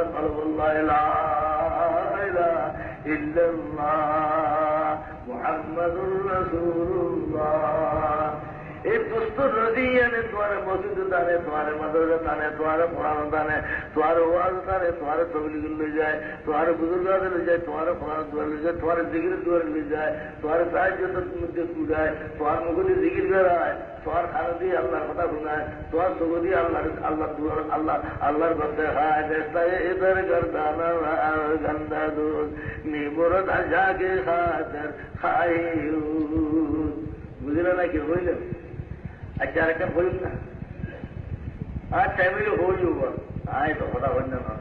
Speaker 1: মুহাম্মাদুর রাসূলুল্লাহ এই দোস্ত রশি এনে তোমার মসজিদ দানে তোমার মাদ্রাসা দানে তোমার পড়ানো দানে তোমার ওয়াজ দানে তোমার তবলিগ লয়ে যায় তোমার বুজুর্গাদ লয়ে যায় তোমার কোরআন দোয়া লয়ে যায় তোমার জিকির দোয়া লয়ে যায় তোমার সাহায্যের মধ্যে কুড়ায় তোমার মুখে জিকির করায় তোমার খানা দিয়ে আল্লাহর কথা শোনায় তোমার চোখ দিয়ে আল্লাহর কথা খায় রাস্তায় এদের গর্দানা গন্দা দুধ নিবর ধাজাকে খাতার খাই বুঝলে না কি হইল আচ্ছা আরেকটা বলুন না আর টাইমিলে হয়ে যাব আয় তো কথা হইল না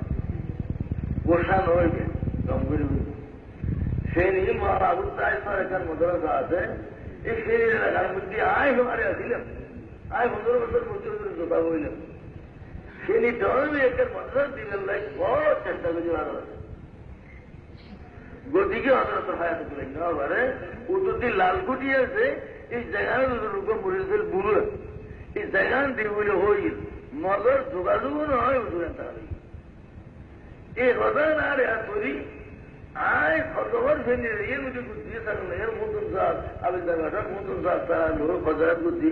Speaker 1: গোসান হইবে গম্ভীর ফেরি আবুল তাহের একটা মাদ্রাসা আছে এই ফেরি এলাকার মধ্যে আয় হমারে আসিলাম আয় 15 বছর মধ্যে জোতা হইলাম ফেরি ধরবে একটা মাদ্রাসা দিলেন লাই বড় চেষ্টা করে ভালো গদিকে হজরত হায়াত করেন আবারে উত্তর লালকুটি আছে এই জায়গার রূপ মরিল বুড়ো এই জায়গা দিয়ে বলে হইল মগর যোগাযোগ নয় উঠবেন তাহলে এই কথা না রে করি আয় খবর ফেলে এর মধ্যে বুদ্ধি থাকলে এর মতন সাল আমি জায়গাটা মতন সাল তারা লোক খজার বুদ্ধি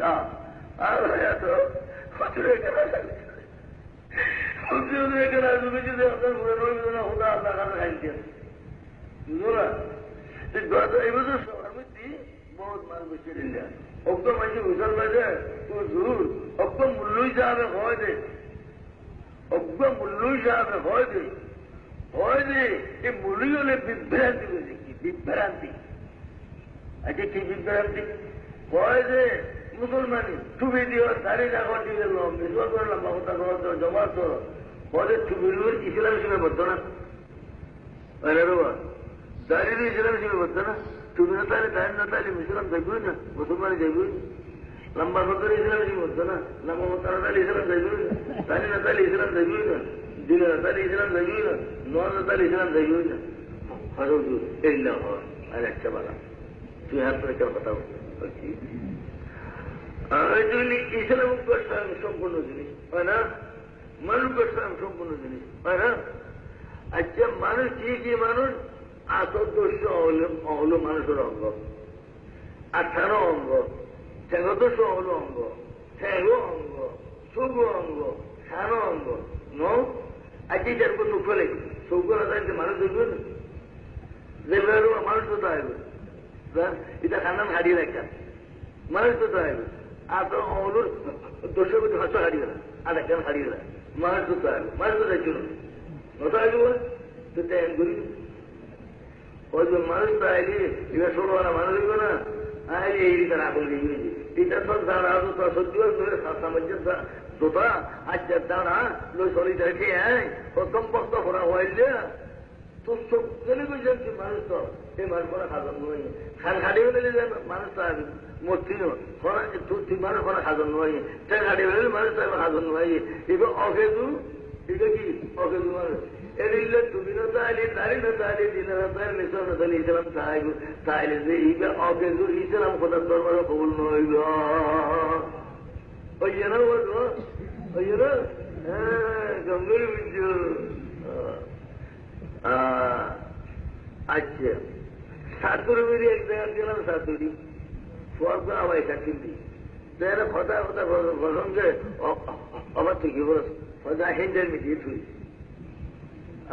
Speaker 1: আর তো ফচরে কেনা ফচরে কেনা তুমি যদি আপনার ঘুরে রইবে না হোদা আল্লাহ কাছে খাইছে বুঝলো না এই বছর সবার মধ্যে বহুত মানুষ বেশি দিলে অব্দ মানুষ উজাল বাজে তো দূর অব্দ মূল্য হিসাবে হয় দে অব্দ মূল্য হিসাবে হয় দে এই মূল্য হলে বিভ্রান্তি বলছে কি বিভ্রান্তি আচ্ছা কি বিভ্রান্তি হয় যে মুসলমানি ছবি দিও দাড়ি রাখা দিয়ে মিসওয়া করলাম বাবুটা করো জমা করো পরে ছবির ইসলাম হিসেবে বলতো না দাঁড়িয়ে ইসলাম হিসেবে বলতো না তুমি না তাহলে দাঁড়ি না তাহলে ইসলাম দেখবই না মুসলমানি দেখবই লম্বা করে ইসলাম হিসেবে বলতো না লম্বা মতারা তাহলে ইসলাম দেখবই না দাঁড়ি না তাহলে ইসলাম দেখবই না দিলে না তাহলে ইসলাম দেখবই না নয় না তাহলে ইসলাম দেখবই না হজর এই না হয় আর একটা বালা তুই হাত করে কেউ কথা বলছি ইসলাম সম্পূর্ণ জিনিস হয় না মানুষ সম্পূর্ণ জিনিস হয় না আচ্ছা মানুষ কি মানুষ আতদোষ হলো মানুষের অঙ্গ 18 অঙ্গ ঠেঙ্গদোষ হলো অঙ্গ ঠেঙ্গ অঙ্গ শুভ অঙ্গ সান অঙ্গ আজকে যেরকম চোখ ফেলে চৌক না থাকলে মানুষ দেখবে না দেখবে মানুষ তো আসবে এটা খান্নাম হারিয়ে রাখা মানুষ তো আসবে আর তো হলুর দোষের মধ্যে হাসা হারিয়ে না আর একটা হারিয়ে না মানুষ তো আসবে মানুষ তো দেখছিল নতো আসবে তো ট্যাং করি ওই মানুষ তো আইলি এবার ষোলো আনা মানুষ হইবে না আইলি এই তার আপন দিয়ে এটা সব দাঁড়া সত্যি ধরে সামঞ্জস্য তোতা আচ্ছা দাঁড়া লই সলিটা খেয়ে ও কম বস্ত করা হইলে তো সকলে কইছেন কি মানুষ তো এই মানুষ কোনো খাজন নয় খান খাটি হলে মানুষ তো মূর্তি তুই মানুষ কোনো খাজন নয় ট্রেন খাটি হলে মানুষ তো খাজন নয় এবার অকেজু এটা কি অকেজু মানুষ এদিকে তুমি তাইলে নারী না তাইলে দিনের তাইলে নিশ্চয় না তাইলে ইসলাম তাইলে যে এইবার অকেজু ইসলাম খোদার দরবারে কবুল নইল ওই না বলবো ওই না হ্যাঁ গম্ভীর বুঝছো আচ্ছা সাতুরি মেরি এক জায়গায় গেলাম সাতুরি ফর্ক আবার কিনবি তাহলে কথা কথা বললাম যে আবার থেকে বলস কথা হিন্দের মিটিয়ে তুই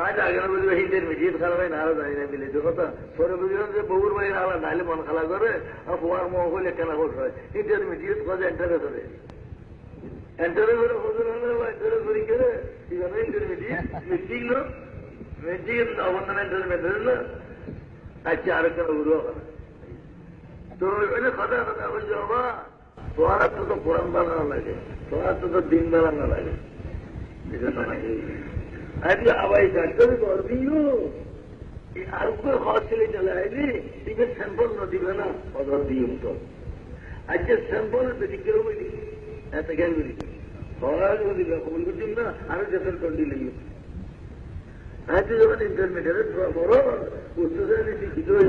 Speaker 1: আজ আগে না বুঝবে হিন্দের মিটিয়ে খারাপ হয় না আরো জানি না মিলে কথা পরে বুঝলাম যে বউর বাইরে আলাদা নাইলে মন খালা করে আর ফোয়ার মোহ হলে কেনা করতে হয় হিন্দের মিটিয়ে কথা এন্টারে করে এন্টারে করে হুজুর এন্টারে করি করে হিন্দের মিটিয়ে মিটিং লো মেজির অবদানের মেধে আচ্ছা আরেকটা উড়ো তো কথা কথা বলছো বাবা তোমার তো কোরআন বানানো লাগে তোমার তো দিন বানানো লাগে আজকে আবাই ডাক্তার করবিও আর উপরে খরচ চলে চলে আইলি দিকে স্যাম্পল না দিবে না অর্ডার দিয়ে তো আজকে স্যাম্পল বেরিয়ে বলি এত জ্ঞান বলি খরচ দিবে কবল করছি না আরো দেশের কন্ডি লেগে আজকে যখন ইন্টারমিডিয়েট বড় উচ্চ শ্রেণী শিক্ষিত হয়ে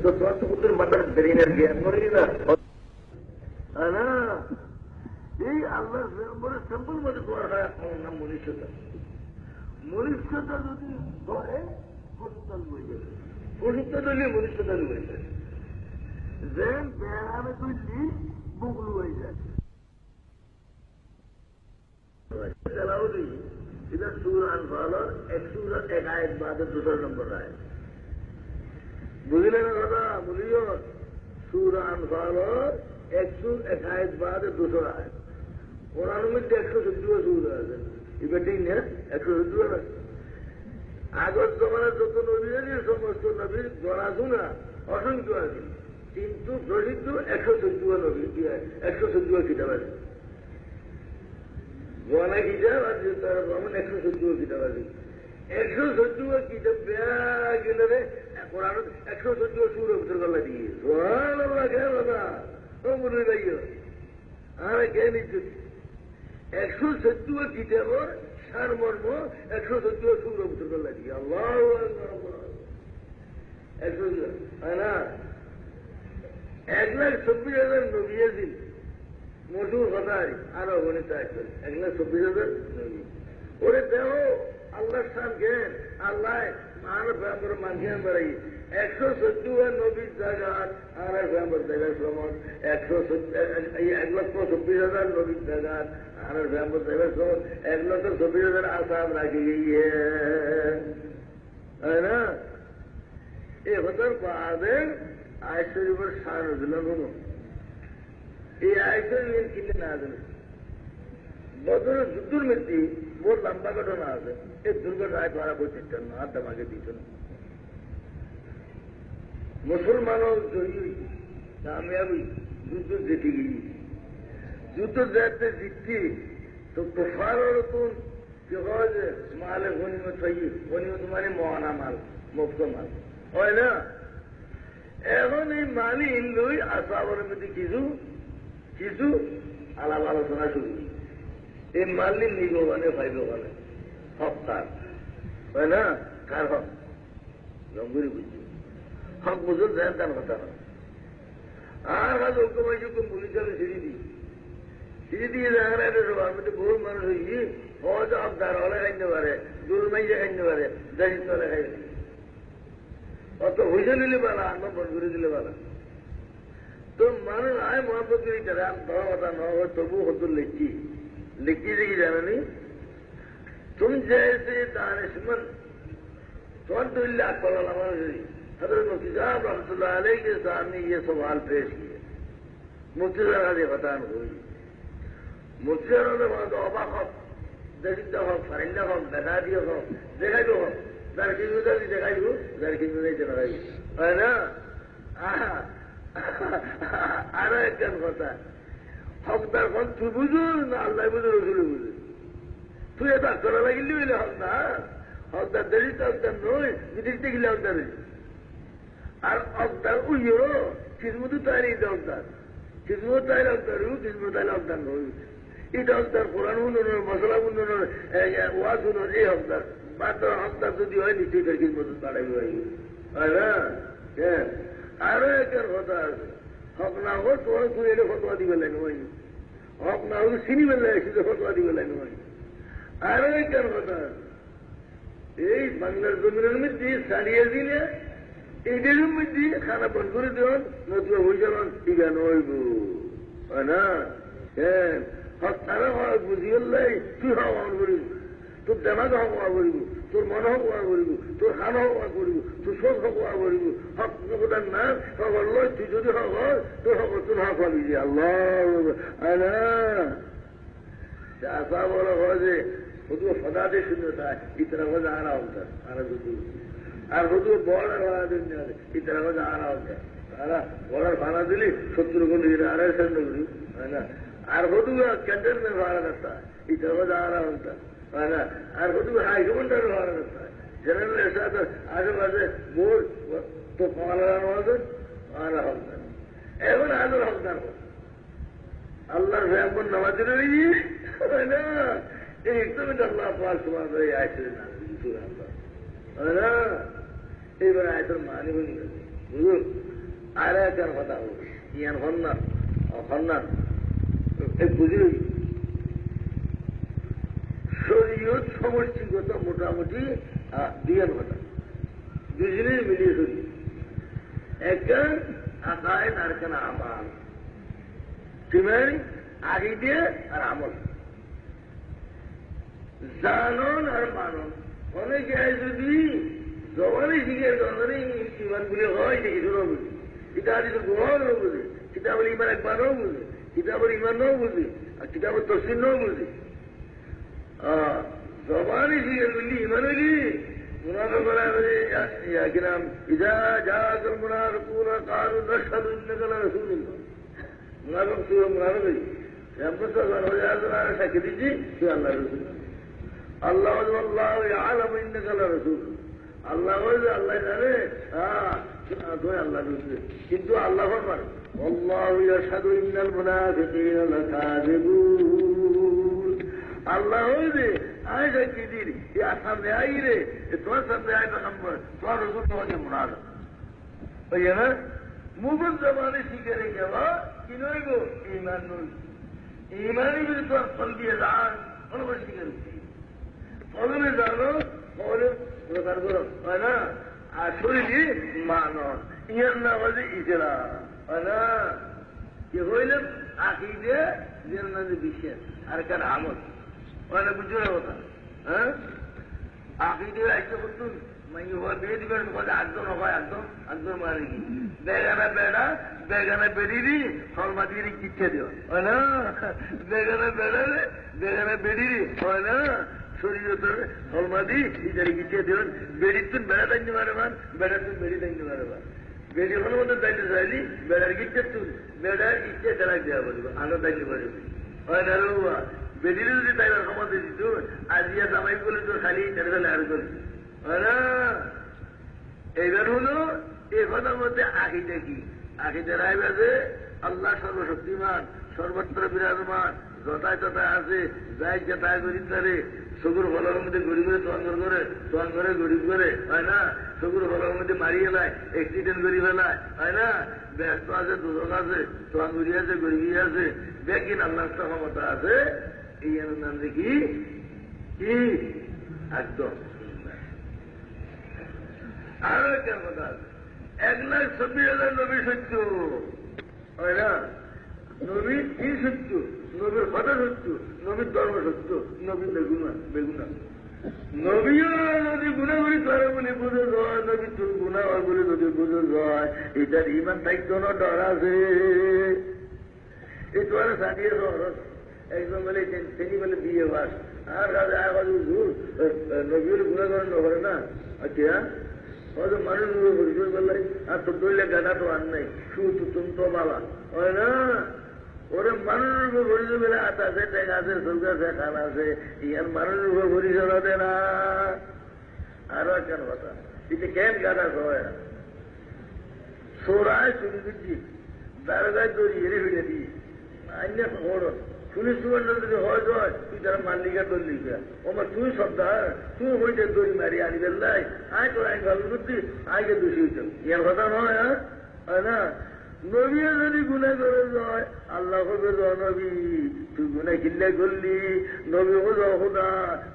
Speaker 1: তো তোমার তো পুত্রের মাথার ব্রেনের জ্ঞান করে না না এই আল্লাহ স্যাম্পল মধ্যে তোমার হয় আমার নাম মনুষ্যতা মনুষ্যতা যদি ধরে প্রশিক্ষণ হয়ে যাবে প্রশিক্ষণ হলে মনুষ্যতা হয়ে যায় যে ব্যায়ামে তুললি বুকলু হয়ে যায় চালাউলি इधर सूर अनफाल और एक सूरत एक आयत बाद दूसरा नंबर आए बुझले ना दादा बोलियो सूर अनफाल और एक सूर एक आयत बाद दूसरा आए कुरान में 114 सूर আছে এটা ঠিক না 114 আছে আগত জমানার যত নবী আছে সমস্ত নবীর গণাগুনা অসংখ্য আছে কিন্তু প্রসিদ্ধ 114 নবী 114 কিতাব আছে গোয়ানা কিতাব আর তার ভ্রমণ 114 কিতাব আছে 114 কিতাব গেলে কোরআন 114 সুর উত্তর করলা দিয়ে সুবহানাল্লাহ কে বাবা ও মনে রাখিও আরে কে নিচ্ছি 114 কিতাবর সারমর্ম 114 সুর উত্তর করলা দিয়ে আল্লাহু আকবার 114 না 1,24,000 নবী আছেন মজুর কথাই আরো গণিত আছে 1,24,000 নবী ওরে দেহ আল্লাহ শান জ্ঞান আল্লাহ মানব ব্যাপার মানছেন বাড়াই 114 নবীর জায়গা আর ব্যাপার জায়গা সমান 1,24,000 নবীর জায়গা আর ব্যাপার জায়গা সমান 1,24,000 আসাম রাখি গিয়ে है ना ये बदर बादे आयशर पर शान दिलन हो ये आयशर में किले ना दिले बदर जुद्दुर में थी वो लंबा घटना आ गया ये दुर्घटना आए द्वारा कोई चिंतन ना दमागे पीछे मुसलमानों जो ही कामयाबी जुद्दुर जीती गई जुद्दुर जाते जीती तो कुफार और तुम जहाज माल होने में चाहिए होने में तुम्हारे मोहना माल मुफ्त माल और ना এখন এই মালি ইন্দ্রই আসাবর মধ্যে কিছু কিছু আলাপ আলোচনা শুরু এই মালি নিব মানে ভাইব মানে হক কার হয় না কার হক জঙ্গুরি বুঝছি হক বুঝুন দেন তার কথা না আর কাজ ঐক্য ঐক্য পুলিশ আমি সিঁড়ি দিয়ে দেখা যায় সবার মধ্যে বহু মানুষ হয়েছি হয়তো আপনার হলে খাইতে পারে দুল মাইজে খাইতে পারে দেশের তলে খাইতে অত হইসে নিলে পালা আন্ন বন করে দিলে পালা তো মানুষ আয় মহাপত করে তারা ধরা কথা নয় তবু হতো লিখি যে কি জানি तुम जैसे दानिशमन तुम तो इल्ला अकबर हजरत मुफ्ती साहब रहमतुल्लाह अलैह के सामने ये सवाल पेश किए मुफ्ती साहब ने बतान हुई मुफ्ती साहब ने वहां तो अबाक हो दरिद्र हो फरिंदा हो बेदादी हो देखा जो हो दरकी उधर भी देखा जो दरकी में नहीं चला रही है ना आरा एक जन होता है हकदार कौन तू बुझो ना अल्लाह बुझो रसूल बुझो तू ये तो करा लगी हक ना হকদার দেরি তো হকদার নয়, বিদেশতে গেলে হকদার। আর হকদার উইও কিসমত তাইলে এটা হকদার, কিসমত তাইলে হকদার হইব, কিসমত তাইলে হকদার নয়। এটা হকদার কোরআন উন্নয়ন, মশলা উন্নয়ন, ওয়াজ উন্নয়ন, এই হকদার। মাত্র হকদার যদি হয় নিশ্চয়ই তার কিসমত বাড়াইব, হয় না? হ্যাঁ, আরো একের কথা আছে, হক না হোক তোমার তুই এটা ফটোয়া দিবে লাইন হয়, হক না হোক চিনি বেলা এসে ফটোয়া দিবে লাইন হয়। আরো একের কথা আছে, এই বাংলার জমিনের মধ্যে সারিয়ে দিলে এইটার মধ্যে খানা বন্ধ করে দেন, নতুন হয়ে যাবেন, টিকা নইব, হয় না? হ্যাঁ, হক তারা হওয়া বুঝি গেলাই তুই হওয়া করিব, তোর দেমাগ হওয়া করিব, তোর মন হওয়া করিব, তোর হান হওয়া করিব, তোর চোখ হওয়া করিব। হক প্রদান না খবর লয়, তুই যদি হক তোর হক তোর হক হবি যে আল্লাহ আসা বলা হয় যে শুধু সদাতে শূন্যতা ইতরা কথা আরা হতার আরা দুটো আর শুধু বড় ভাড়া দিন ইতরা কথা আরা হতার তারা বড় ভাড়া দিলি 70 কোটি 250 কোটি, হয় না? আর শুধু ক্যান্টনমেন্ট ভাড়া রাস্তা ইতরা কথা আরা হতার, হয় না? আর শুধু হাইকমান্ডার ভাড়া রাস্তা জেনারেল এসাদ আশেপাশে মোর তো পাওয়ার আরা হতার। এখন আদর হকদার আল্লাহর ভ্যাম্বন নামাজ দিলে হয় না? এই একদম আল্লাহ পাক তোমার আয়সের নাম হয় না? এইবার আয়সের মানে বলি বুঝুন। আর একটা কথা হোক ইয়ান হন্নান হন্নান বুঝি শরীয়ত সমষ্টিগত মোটামুটি দুইয়ের কথা, দুই জিনিস মিলিয়ে শরীয়ত। একটা আকায়েদ আর একটা আমাল, আকিদে আর আমল, জানন আর মানন। অনেকে যদি জবানে শিখে জবানে ইমান বলে হয় এটা কিছু না বুঝি, এটা আজ গ্রহণ বুঝে, কিতাবের ইমান একবারও বুঝে, কিতাবের ইমান নও বুঝে, আর কিতাবের তসির নও বুঝে। জবানে শিখে বললি ইমান হইলি মুনাফিকরা ইদা জাআকাল মুনাফিকুনা ক্বালু নাশহাদু ইন্নাকা লারাসূলুল্লাহ। মুনাফিক তুই মুনাফিক সাক্ষী দিচ্ছি তুই আল্লাহ রসুল। আল্লাহ আল্লাহ আলম ইন্নাকা লারাসূল, আল্লাহ আল্লাহ জানে তুই আল্লাহ রসুল। কিন্তু আল্লাহ ফরমান আল্লাহু ইয়াশহাদু ইন্নাল মুনাফিকিনা লাকাযিবুন। আল্লাহ হইলে আয় সাক্ষী দিন সামনে আই রে, তোমার সামনে আয় নম্বর তোমার রসুল তোমাকে মুনাফিক হইয়া না? মুগল জবানে শিখে রেখে যাওয়া কি নইব ইমান নই। ইমানই যদি তোমার ফল দিয়ে যান অনেক শিখে রেখে ফলনে জানো ফলে প্রকার করো, হয় না? আর শরীরে মানন ইয়ার নাম হচ্ছে ইসরা, হয় না? কি হইলে আকিদে বিশ্বাস আর কার আমল, হয় না? বুঝছো না কথা? হ্যাঁ, আকিদে একটা করতুন বিয়ে দিবেন একদম হয়, একদম একদম মানে কি বেগানা বেড়া বেগানা বেড়িরি সলমা দিয়ে কিচ্ছে দিও, হয় না? বেগানা বেড়ালে বেগানা বেড়িরি, হয় না? শরীয়তের সলমা দিই ইটারি কিচ্ছে দিবেন। বেড়ির তুন বেড়া দাইতে পারবেন, বেড়ার তুন বেড়ি দাইতে পারবেন। বেড়ি হলো মতো দাইতে চাইলি বেড়ার কিচ্ছে তুন বেড়ার ইচ্ছে চালাক দেওয়া বলবো, আলো দাইতে পারবে, হয় না? রুয়া বেড়ির যদি তাইবার ক্ষমতা দিত আজিয়া জামাই বলে তো খালি ছেড়ে আর করছি, হয় না? এইবার হলো এই কথার মধ্যে আকিদা কি? আকিদা রায় আছে আল্লাহ সর্বশক্তিমান, সর্বত্র বিরাজমান, যথায় তথায় আছে, যাই যেটায় গরিব করে, শকুর ফলের মধ্যে গরিবের তোয়াঙ্গর করে, তোয়াঙ্গরে গরিব করে, হয় না? শকুর ফলের মধ্যে মারিয়ে নেয়, অ্যাক্সিডেন্ট করি ফেলায়, হয় না? ব্যস্ত আছে, দুজন আছে, তোয়াঙ্গুরি আছে, গরিবি আছে, বেকিন আল্লাহ ক্ষমতা আছে। এই নাম দেখি কি একদম। আরো একটা কথা আছে 1,26,000 নবী সত্য, হয় না? নবীর কি সত্য? নবীর কথা সত্য, নবীর ধর্ম সত্য, নবীর বেগুনা বেগুনা। নবীও যদি গুণাগুলি করে বলে বুঝে যায়, নবী তোর গুণা হয় বলে যদি বুঝে যায়, এটার ইমান থাকতো না, ডর আছে। এই তোমার সাথে একদম বলে তিনি বলে বিয়ে বাস আর নবীর গুণা করেন করে না। আচ্ছা হয়তো মানুষ পরিচয় করলে আর তো দইলে গাটা তো আর নাই, শুধু তুমি তো বাবা, হয় না? ওরে মানুষের উপর পরিচয় পেলে হাত আছে, ট্যাগ আছে, সরকার আছে, খান আছে, ইয়ার মানুষের উপর পরিচয় দে না। আরো একটা কথা, এটা কেন গাদা হয় সোরায় চুরি দিচ্ছি দারোগায় দড়ি এড়ে ফিরে দিই আইনে খবর পুলিশ সুগন্ধ যদি হয় তুই যারা মাল্লিকা দল্লিকা ওমা তুই সর্দার তুই হইতে দড়ি মারি আনি বেল্লাই আয় তোর আইন ভালো করছি আইকে দোষী হইত ইয়ার কথা নয়, হয় না? নবীও যদি গুণা করে যায় আল্লাহ হবে নবী তুই গুণা কিল্লে করলি, নবী হলো হোদা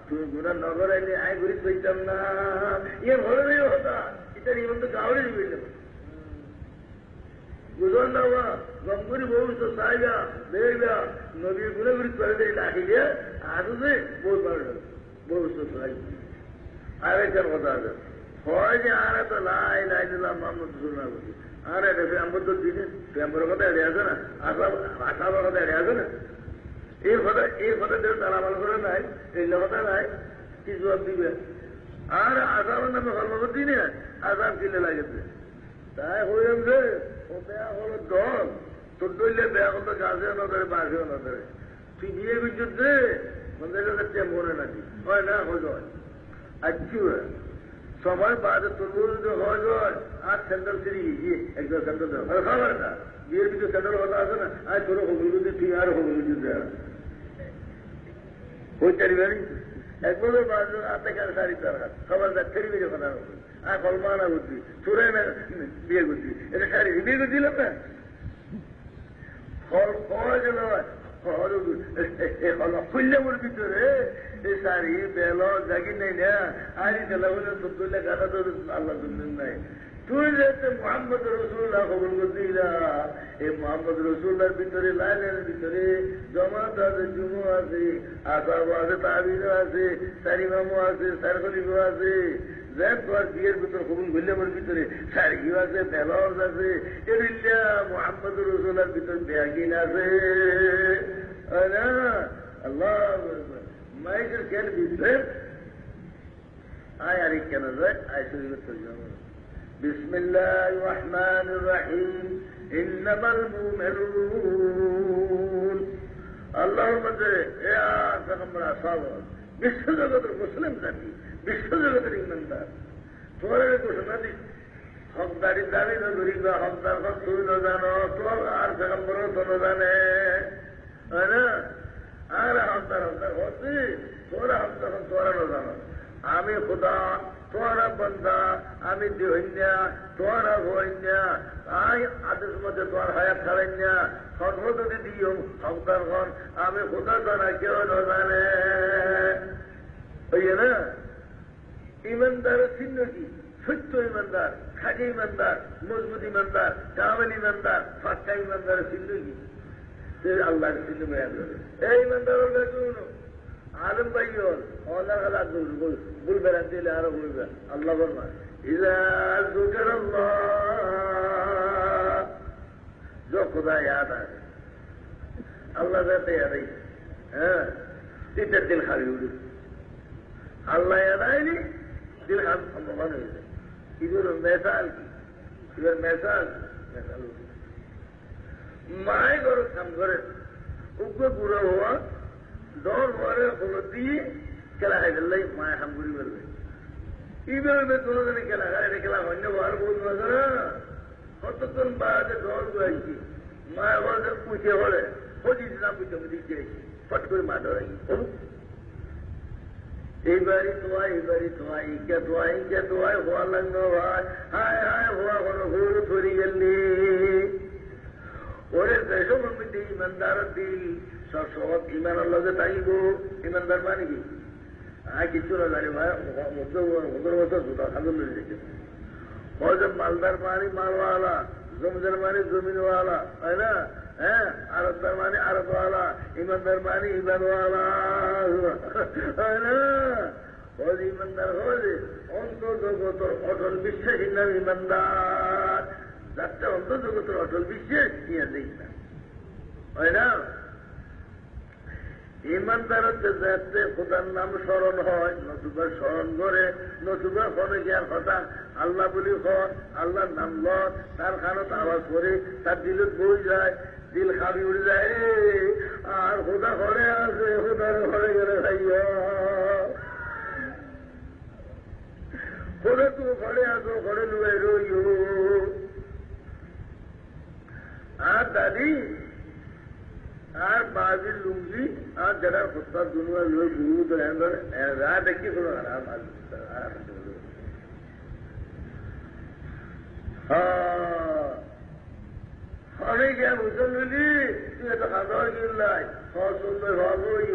Speaker 1: তুই গুণা নগরাইলে আয় করি পাইতাম না, ইয়ার ভালো নেই হতা এটা ইমন তো গাওয়ারই দিবে বুঝল না বা গম্ভীর ভবিষ্য সাইগা দেখবা নবী গুণে গুড়ি করে দেয় লাখিলে আরো যে বই পারল ভবিষ্য সাই। আর একটা কথা আছে হয় যে আর তো লাই লাই দিলাম মোহাম্মদ রসুল্লাহ বলি আর এটা প্যাম্বর তো দিনে প্যাম্বর কথা এড়ে আছে না আসাবার কথা এড়ে আছে না এই কথা দেব তারা ভালো করে নাই এই কথা নাই কি জবাব দিবে আর আসামের নামে কর্মকর দিনে আসাম কিনে লাগেছে তাই হইলাম যে ও বেয়া হলো দল তোর দইলে বেয়া হতো গাছেও না ধরে বাঘেও না ধরে তুই বিয়ে বিদ্যুৎ দে মনে মনে নাকি হয় না হয় আজকে সবার বাদে তোর যদি হয় আর সেন্টার ফিরি গিয়ে একদম সেন্টার দেওয়া খাবার না বিয়ের ভিতরে সেন্টার কথা আছে না আর তোর হবিল তুই আর হবিল দেওয়া ওই চারিবারি এক বছর বাদ আতে কার শাড়ি দরকার সবার ছেড়ে বেরিয়ে কথা আর কলমানা করছি চোরে না বিয়ে করছি এটা শাড়ি বিয়ে করছিলাম না ফল পাওয়া গেল খুললেমোর ভিতরে এই শাড়ি বেল জাগি নেই না আরি তেলা বলে তোর গাটা তো আল্লাহ নাই তুই যেতে মোহাম্মদ রসুল্লাহ খবর করছি না এই মোহাম্মদ রসুল্লাহর ভিতরে লাইনের ভিতরে জমাত আছে জুমু আছে আসাবো আছে তাবিরও আছে সারিমামো আছে সারকলিমো আছে যে তোমার বিয়ের ভিতরে কবুল গুল্লামের ভিতরে সারিও আছে বেলজ আছে এরিল্লা মোহাম্মদ রসুল্লাহর ভিতরে ব্যাগিন আছে আল্লাহ মাইকের কেন ভিতরে আয় আরে কেন যায় আয় শরীরের তর্জমা بسم الله الرحمن الرحيم إنما المؤمنون اللهم يا پیغمبر صاحب বিশ্ব জগতের মুসলিম জাতি বিশ্ব জগতের ইমানদার তোর ঘোষণা দি হকদারির দাবি না করিবা হকদার হক তুই না জানো তোর আর পেগম্বর তো না জানে আর হকদার হকদার হচ্ছি তোরা হকদার তোরা না জানো আমি খুদা তোরা বন্ধা আমি দিহন্যা তোরা হইন্যা আই আদেশ মধ্যে তোর হায়াত ছাড়াইন্যা সর্বদি দিও হকদার হন আমি খুদা জানা কেউ না জানে হইয়ে না ইমানদারের চিহ্ন কি সত্য ইমানদার খাঁটি ইমানদার মজবুত ইমানদার কামেল ইমানদার ফাঁকা ইমানদারের চিহ্ন কি আল্লাহর চিহ্ন বয়ান করে এই ইমানদার আলম ভাই হল অল্লাহ খালা ভুল বেড়ান দিলে আরো বলবে আল্লাহ বলবা ইলা যুকের যা ইয়াদ আছে আল্লাহ যাতে ইয়াদাই হ্যাঁ তিনটার দিল খাবি উঠে আল্লাহ ইয়াদ আইনি দিল খাব সম্ভাবনা হয়েছে ইঁদুর মেসাল কি এবার মেসাল মায় ঘর কাম করে উগ্র পুরো হওয়া দৌড় ভরে খবর দিয়ে খেলা খাই ফেললাই মায় হাম ঘুরি ফেলবে এইভাবে দুজনে খেলা খায় এটা খেলা অন্য বার বলবো না কতক্ষণ বাদে দৌড় আসছি মায়ের ঘরে পুঁছে হলে হজিস না পুঁছে দিচ্ছে ফট করে মা ধরাই এইবারই তোমায় ইকে তোমায় হওয়া লাগলো ভাই হায় হায় হওয়া কোনো ভুল ধরি গেলি ওরে দেশম মধ্যে ইমানদার দিল সব ইমানের লগে থাকিব ইমানদার মানে কি কিছু না জানি ভাই 15 বছর জুতা খাজল রেখেছে মালদার মানে মালওয়ালা জমিদার মানে জমিনওয়ালা তাই না হ্যাঁ আরবদার মানে আরবওয়ালা ইমানদার মানে ইমানওয়ালা তাই না হজ ইমানদার হলে অন্তর্জগতর অটল বিশ্বাসীর নাম ইমানদার যাতে অন্তর্জগতর অটল বিশ্বাস নিয়ে দেখ না হয় না ইমানদার হচ্ছে যাতে খোদার নাম স্মরণ হয় নতুবা স্মরণ করে নতুবা ফোনে গিয়ার কথা আল্লাহ বলি হন আল্লাহর নাম লন তার খানত আওয়াজ করে তার দিলত বই যায় দিল খাবি উড়ে যায় আর খোদা ঘরে আছে খোদার ঘরে গেলে ভাইয়া খোলে তো ঘরে আসো, ঘরে লুয়ে রইও। আর দাদি আর বাজির লুঙ্গি আর যারা প্রস্তাব দুনিয়া লুয়ে গুরু তো রা দেখি কোনো অনেক মুসলমানি তুই এত খাওয়া কিনলাই সুন্দর হবই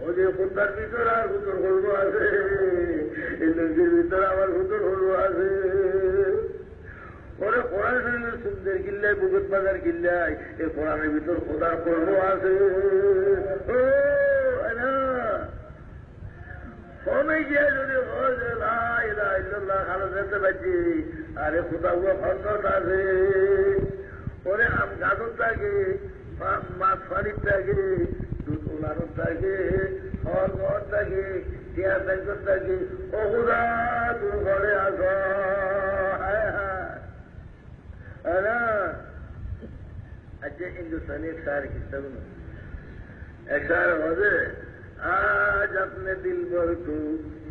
Speaker 1: ওদের কোনটার ভিতর আর হুতর হলব আছে, এই লুঙ্গির ভিতর আমার হুতর হলব আছে। ওরা কোরআন শরীরের সুন্দর কিল্লায় বুগত বাজার কিল্লায় এই কোরআনের ভিতর খোদার করব আছে। ফোনে গিয়ে যদি খালো যেতে পারছি, আরে খোদা খন্ডত আছে। ওরে আম গাছর থাকে, মাছ ফানির থাকে, দুধ ওলানোর থাকে, ফল ঘর থাকে, টিয়া ব্যাংকর থাকে। ও খোদা তুমি ঘরে আস। अच्छा हिंदुस्तानी एक शायर की सब एक शायर हो दे, आज अपने दिल भर को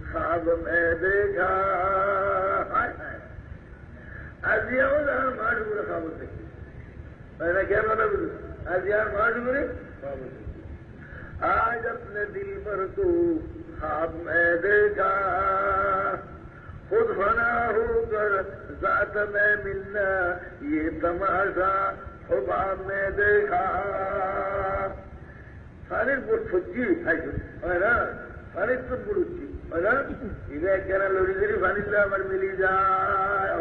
Speaker 1: ख्वाब में देखा। आज ये होगा मार बुरे ख्वाब देखी, मैंने क्या बोला बोलू, आज यार मार बुरे ख्वाब देखी। आज अपने दिल भर को ख्वाब में देखा, खुद फना होकर जात में मिलना ये तमाशा ख्वाब में देखा। सारे बुढ़ फुच्ची है ना, सारे तो बुढ़ी है ना, इधर कहना लोरी लोरी फानिला मर मिली जाए।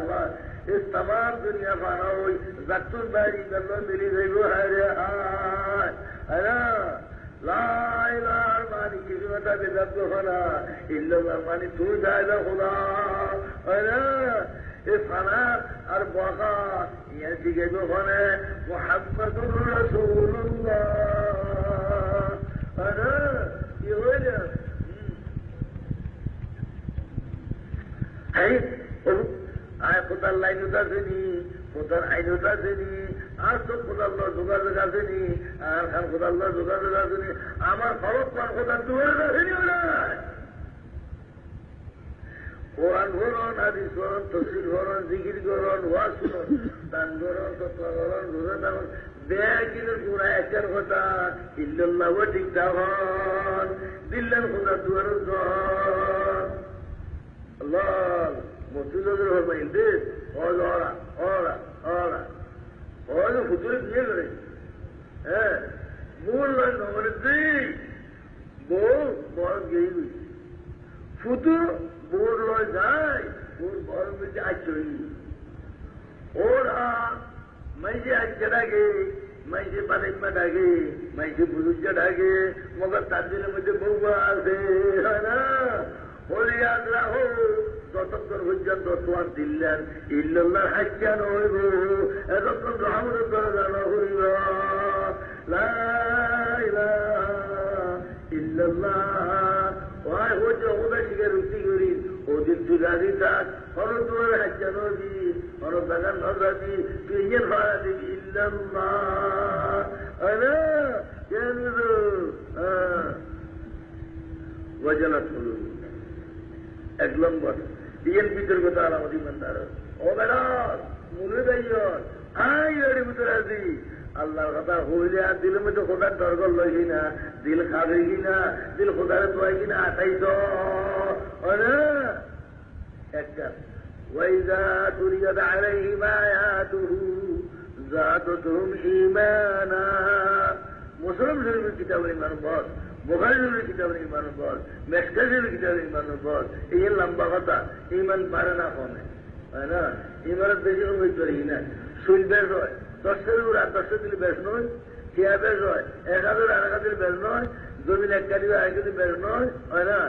Speaker 1: इस तमाम दुनिया फाना हुई जख्तुल बारी कर लो मिली गई वो है रे है ना। मानी किसी मता बेदब को होना इल्ला मानी तू जाएगा खुदा है ना। इस फाना और बका ये दिखे को होने मुहम्मदुर रसूलुल्लाह है ना। ये हो गया है आए खुदा लाइन उतारनी, खुदार आइन उतारनी, आज तो खुदा अल्लाह যোগাযোগ আসেনি, আর খান খুদা আল্লাহ যোগাযোগ আসেনি। আমার খবর পান খোদা দুয়ার আসেনি। কোরআন করন, হাদিস করন, তফসির করন, জিকির করন, ওয়াজ করন, দান করন, ততওয়া করন, রোজা করন, বেকিনের পুরা একের কথা ইল্লাল্লাহ ওয়া ঠিকঠাক হন, দিল্লান খোদা দুয়ার আল্লাহ মসজিদের ফরমাইল দে ওরা ওরা ওরা ওরা ফুতুরে বিয়ে করে হ্যাঁ মূল নয় নগরের দিই বউ বড় গেই ফুতু বোর লয় যায় ওর বড় বেশি আচরি ওরা মাইজে আজকে ডাকে, মাইজে বানাইমা ডাকে, মাইজে বুরুজা ডাকে, মগর তার দিনের মধ্যে বউবা আছে হয় না। ওর ইয়াদ রাখো যতক্ষণ পর্যন্ত তোমার দিল্লার ইল্লাল্লাহ হাজ্জান হইব, এতক্ষণ রহমতের দরজা না হইব। লা ইলাহা ইল্লাল্লাহ ওই ও যে ওদের দিকে রুচি করি ওদের তুই রাজি থাক, হর তোমার হাজ্জান হবি, হর বাগান নজাবি, তুই ইয়ের ভাড়া দিবি ইল্লাল্লাহ আরে কেন ওয়াজালাত হলো এক নম্বর বিএন বিতর্কতা আলামত ইমানদার ও বেড়া মনে যাইয় আই এর ভিতরে আছি আল্লাহর কথা হইলে আর দিলের মধ্যে খোদার দরকার লই কিনা, দিল খাবে কিনা, দিল খোদারে তোয়াই কিনা আটাইছ একটা ওয়াইজা তুরিয়াত আলাইহিম আয়াতুহু যাদাতুহুম ঈমানা। মুসলিম শরীফের কিতাবের ইমান বল, বুখারী শরীফের কিতাবের ইমান বল, মেশকা শরীফের কিতাবের ইমান বল, এই লম্বা কথা ইমান পারে না কমে হয় না। ইমানের বেশি হয়ে চলি না সুল বেশ হয় 10 উপর 10 দিলে বেশ নয়, খেয়া বেশ হয় 1000 আর 1000 বেশ নয়, জমিন এক কাটি আর কাটি বেশ নয় হয় না।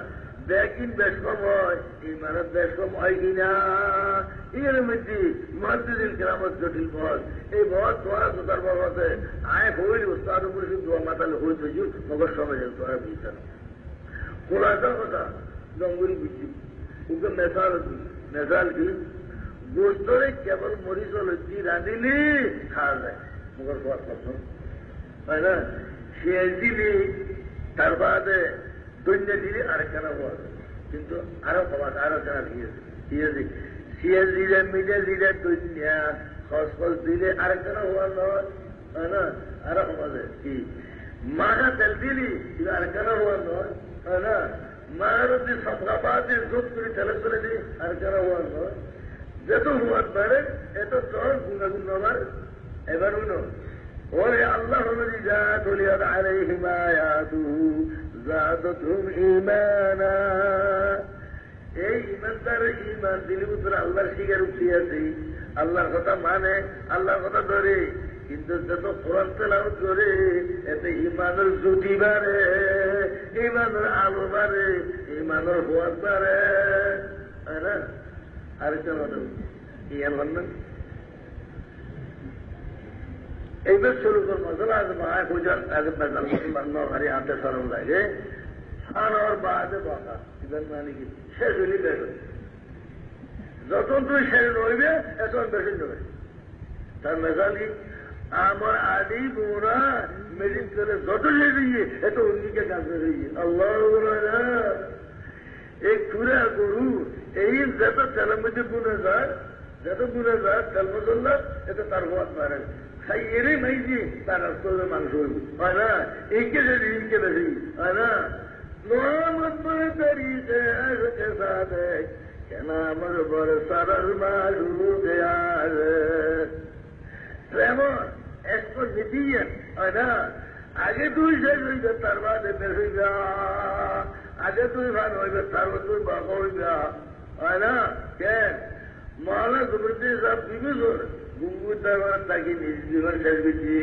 Speaker 1: ব্যাকিন বেশ কম হয়, ইমানের বেশ কম হয় কিনা এর মধ্যে মহাদিন কেরামত জটিল বল এই বল তোরা তোতার বাবাতে আয় হইল উস্তাদ উপরে দোয়া মাতালে হয়ে থাকি মগর সময় তোরা বুঝতে খোলাসার কথা জঙ্গল বুঝছি ওকে মেসাল কি গোস্তরে কেবল মরিচ লজ্জি রাঁধিলি খাওয়া যায় মগর খাওয়ার কথা হয় না। শেষ দিলি তার বাদে দৈন্য দিলি আরেকখানা হওয়া কিন্তু আরো খাওয়া আরো কেনা দিয়েছে সিএস দিলে মিটে দিলে দুনিয়া খসখস দিলে আরেকটা হওয়া নয় হয় না আরো আমাদের কি মারা তেল দিলি আরেকটা হওয়া নয় হয় না মার সবগাবাদে যোগ করে তেলে চলে দিই আরেকটা হওয়া নয় যত হওয়ার পারে এত চল গুণাগুণ আমার এবার উনো ওরে আল্লাহ যা তুলিয়াদ আলাইহিম আয়াতুহু যাদাতুহুম ঈমানা এই ইমানদার ইমান দিলে উত্তর আল্লাহর শিকার উঠিয়াছে আল্লাহর কথা মানে আল্লাহর কথা ধরে কিন্তু যত কোরআন তেলাওয়াত করে এতে ইমানের জ্যোতি বাড়ে ইমানের আলো বাড়ে ইমানের হওয়ার বাড়ে তাই না আরেকটা কথা ইয়ার বললেন এইবার শুরু করবো আজ মায় পূজার আগে বেজাল মুসলমান নরহারি হাতে সরম লাগে খান আর বাদে বাঁকা ইদান মানে কি শেষ হইলে বের হই যত তুই শেষ নইবে এত বেশি নেবে তার মেজালি আমার আদি বোরা মেডিন করে যত শেষ হইয়ে এত অন্যকে কাছে হইয়ে আল্লাহ এই পুরা গরু এই যত তেলের মধ্যে বুনে যায় যত বুনে যায় তেল মশল্লা এত তার হওয়ার পারে খাই এরে মাইজি তার আসলে মাংস হয় না এইকে যদি এইকে বেশি হয় না मोहम्मद पर तरीके के साथ नामर पर सरल मालूम यार प्रेम इसको निदिए है ना आगे तू से तरवाद बेगा आगे तू भान हो तरव तू बाबा हो गया है ना क्या मौला जुबरती साहब बीबी गुंगू तरवाद ताकि निज जीवन चलती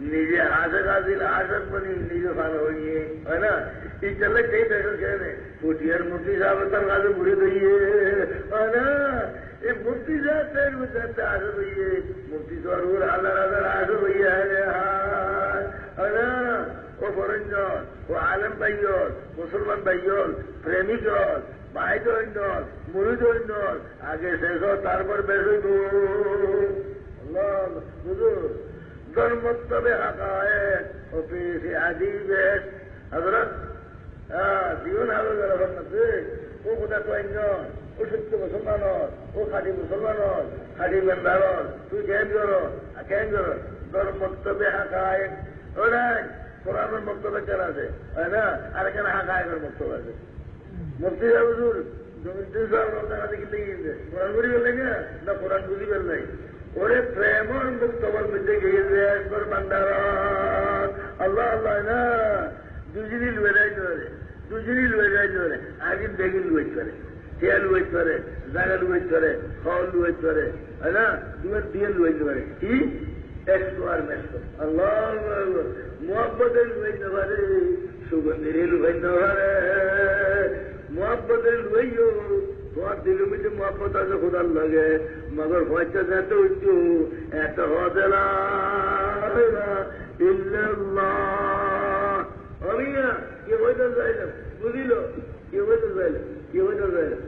Speaker 1: নিজে হাজার হাজির হাজার বনি নিজে ভালো হইয়ে হয় না এই চলে সেই দেখেন কেনে পুটিয়ার মূর্তি সাহেব তার কাছে ঘুরে দইয়ে হয় না এই মূর্তি সাহেব আসে দইয়ে মূর্তি জরুর হাজার হাজার আসে দইয়ে হয় না ও বরঞ্জন ও আলম ভাইয়ল মুসলমান ভাইয়ল প্রেমিক হল মাইদ হইনল মুরিদ হইনল আগে শেষ হল তারপর বেশ হইব বুঝুন ধর্মোত্তবে হাকায়েক অফিস আজীব হজরত জীবন আলো যারা ভাবনাছে ও কোথা কয়েকজন ও সত্য মুসলমান ও খাঁটি মুসলমান খাঁটি মেম্বার তুই কেন কর ধর্মোত্তবে হাকায়েক ও নাই কোরআনের বক্তব্য কেন আছে হয় না আর এখানে হাকায়েকের বক্তব্য আছে মুফতি সাহেব জমিন সাহেব কিন্তু কোরআন বুঝি বেল না কোরআন বুঝি বেল নাই ওরে প্রেমর মুক্তবর মধ্যে গিয়েছে একবার বান্দার আল্লাহ আল্লাহ না দুজনই লুয়ে যায় ধরে আগে বেগি লুয়েট করে তেল লুয়েট করে জায়গা লুয়েট করে ফল লুয়েট করে হয় না তোমার দিয়ে লুয়েট করে কি একশো আর মেশো আল্লাহ মোহাম্মদের লুয়াইতে পারে সুগন্ধির লুয়াইতে পারে মোহাম্মদের লুয়াইও তোমার দিলের মধ্যে মহব্বত আছে খোদার লাগে মগর পয়সা এত উঁচু এত হবে না কে বইতে চাইলাম বুঝিল কে বইতে চাইলাম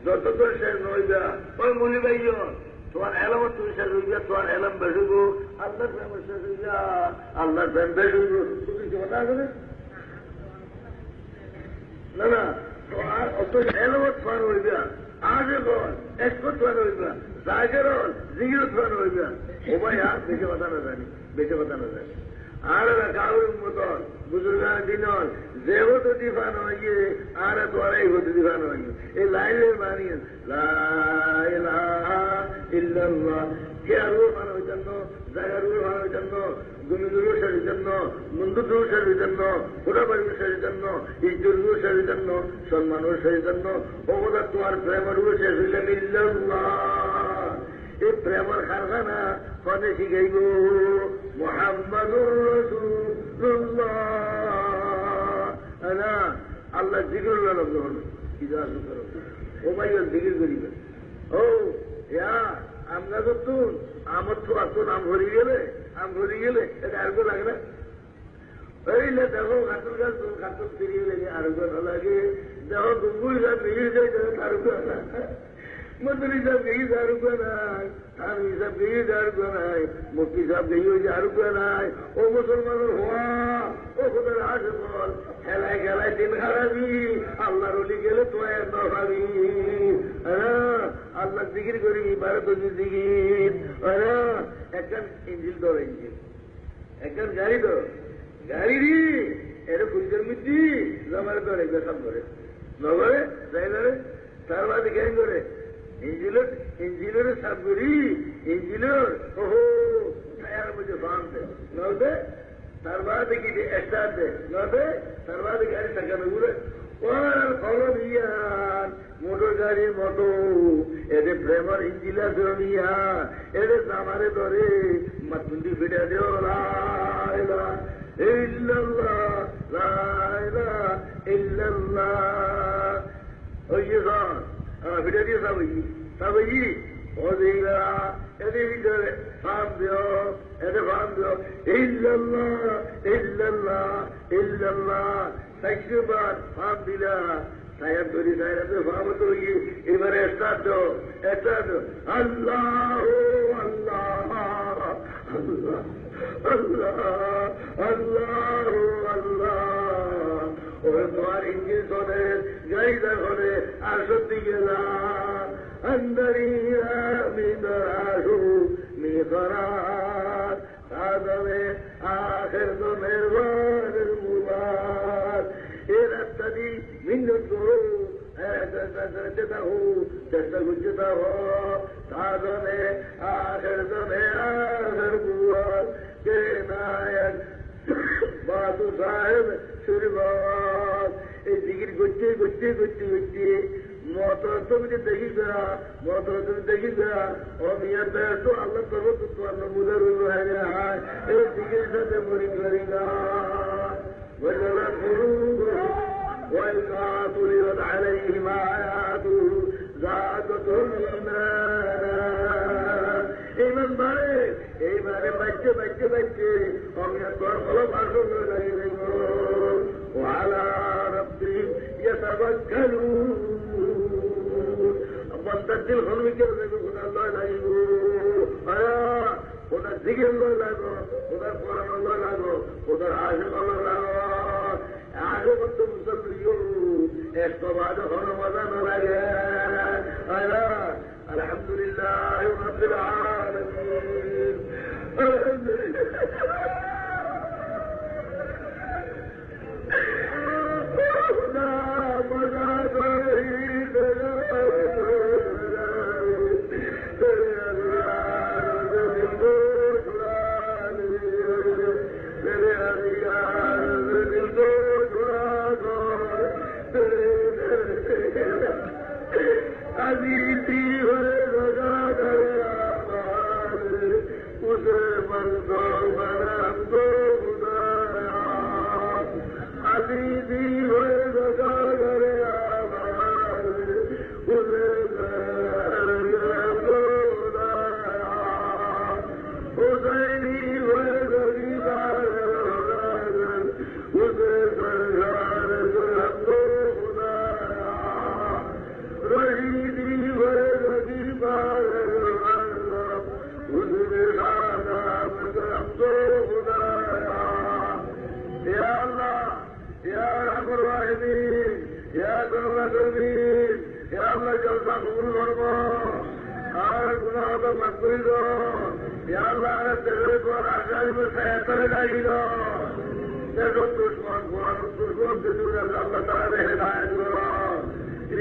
Speaker 1: যতক্ষণ শেষ নইবা ওই মনে পাইও তোমার এলাম তুমি শেষ হইবা তোমার এলাম বেসুব আল্লাহ প্রেম শেষ হইবা আল্লাহ প্রেম বেসুব তুমি কি কথা আছে না না তোমার অত এলামত ফান হইবা আজে বল একত ফান হইবা জাগের জিগির ফান হইবা ও ভাই বেশি কথা না জানি আর কাউর মতন বুজুর্গান দিনল দেহ তো দিফান হইয়ে আর তোরাই হতে দিফান হইয়ে এই লাইনের মানিয়ে লা ইলাহা ইল্লাল্লাহ কে আরো ফান হইতেন জায়গার ফান হইতেন জমিদুরও সারির জন্য মন্দুদুরও সারির জন্য ঘোড়াবাড়ির সারির জন্য ইজ্জুরও সারির জন্য সম্মানের সারির জন্য ওটা তোমার প্রেমেরও শেষ হইলেন ইল্লাল্লাহ এই প্রেমের কারখানা কনে শিখাইব মুহাম্মাদুর রাসূলুল্লাহ না আল্লাহ জিকিরুল্লাহ লব্ধ হল ইজাজত করো ও ভাই জিকির করিবেন ও ইয়া আমরা তো আমার তো এত নাম ভরিয়ে গেলে এটা আরো লাগে না ওইলে দেখো কাতুর গাছ কাতুর ফিরিয়ে লেগে আরো লাগে দেখো গুঙ্গুর গাছ মিলিয়ে যায় আরো मंत्री साहब गई 1000 रुपया নাই, থানবী সাহেব গই 1000 রুপিয়া নাই, মুফতি সাহেব গই 1000 রুপিয়া নাই। ও মুসলমানের হওয়া, ও খোদার আসে বল, খেলায় খেলায় দিন খারাপি, আল্লাহর ওলি গেলে তো এক নখাবি। আল্লাহ জিকির করিবি, বারে তো জিকির। একখান ইঞ্জিল ধর, ইঞ্জিল একখান গাড়ি ধর, গাড়ি রি এটা কুইজের মিটি জমারে ধরে বেসাম করে নগরে যাই ধরে তার বাদে গ্যাং করে ইঞ্জিলের সাপ করি ইঞ্জিলের ওহো টায়ার মধ্যে বাঁধতে নদে তার বাদে কি একটা দে নদে তার বাদে গাড়ি টাকানো ঘুরে ফলন ইয়ান মোটর গাড়ির মতো এদের প্রেমার ইঞ্জিলা জমিয়া এদের জামারে ধরে মাতুন্দি ফিটা দেও ফিটা দিয়ে সাবই ও দিলা এদের ভিতরে ফার্ম দিও এদের ফার্ম দিও ইল্লাল্লাহ ইল্লাল্লাহ ইল্লাল্লাহ সাইবার ফার্ম দিলা সাহেব করি সাহেব ফার্মত হই এবারে স্টার্ট আল্লাহ আল্লাহ আল্লাহ আল্লাহ আল্লাহ আল্লাহ ওই তোমার ইঞ্জিন শোনে গাড়িটা শোনে আর সত্যি গেলা अंदरीरा मिदराशु मिदरात आदमे आखिर तो मेहरबान मुबारक ये रत्ती मिन्नत करो ऐसा हूँ जैसा गुजरता हो आदमे आखिर तो मेहरबान मुबारक के नायक बातु साहेब शुरुआत ये जिक्र गुच्चे गुच्चे गुच्चे गुच्चे मोहतर তুমি দেখিবা মোহতর তুমি দেখিবা ও মিয়ার দেয় তো আল্লাহ তবে তো তোমার নমুদার হয়ে যায় এই দিকের সাথে মরি করি না وجل الخروج وإذا طلبت عليهم آياته زادتهم إيمانا إيمان بارے إيمان بچے بچے بچے ہم یہ طور خلق عرضوں میں لگے وعلى ربهم يتوكلون বন্দার দিল হলমি কেউ দেখো ওনার লয় লাগবো ওনার জিগের লয় লাগো ওনার পড়ানো লয় লাগো ওনার আশে লয় লাগো আগে বলতো মুসলমান একটু বাজে হলো মজা না লাগে আলহামদুলিল্লাহ রাব্বিল আলামিন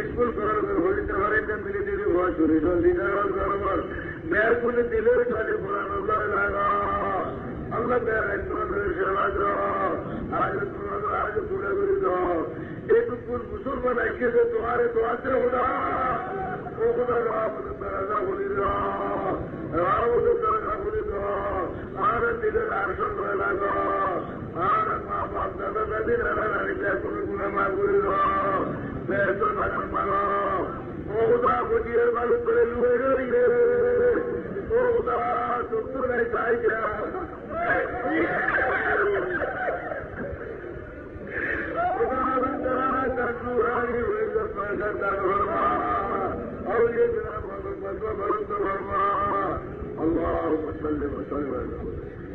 Speaker 1: স্কুল করার হইতে পারে মিলে দিলে ভয় চুরি মেয়ের খুলে দিলে কাজে পড়ানো লাগা আল্লাহ আজ তুলে করে দাও এইটুকু মুসলমান এসেছে তোমারে তো আছে ওটা ও কোথা রাজা বলি দাওয়া বলি দাও আর দিলের আর সঙ্গে লাগা আর মা বাপ দাদা দাদি রাজা রানীকে কোনো গুণা মা করে দাও মেয়ের তো ভাষণ মানো ও কোথা বুঝিয়ে মানুষ করে লুয়ে রইলে ও কোথা সত্তর নাই চাই और ये اللهم صل وسلم وسلم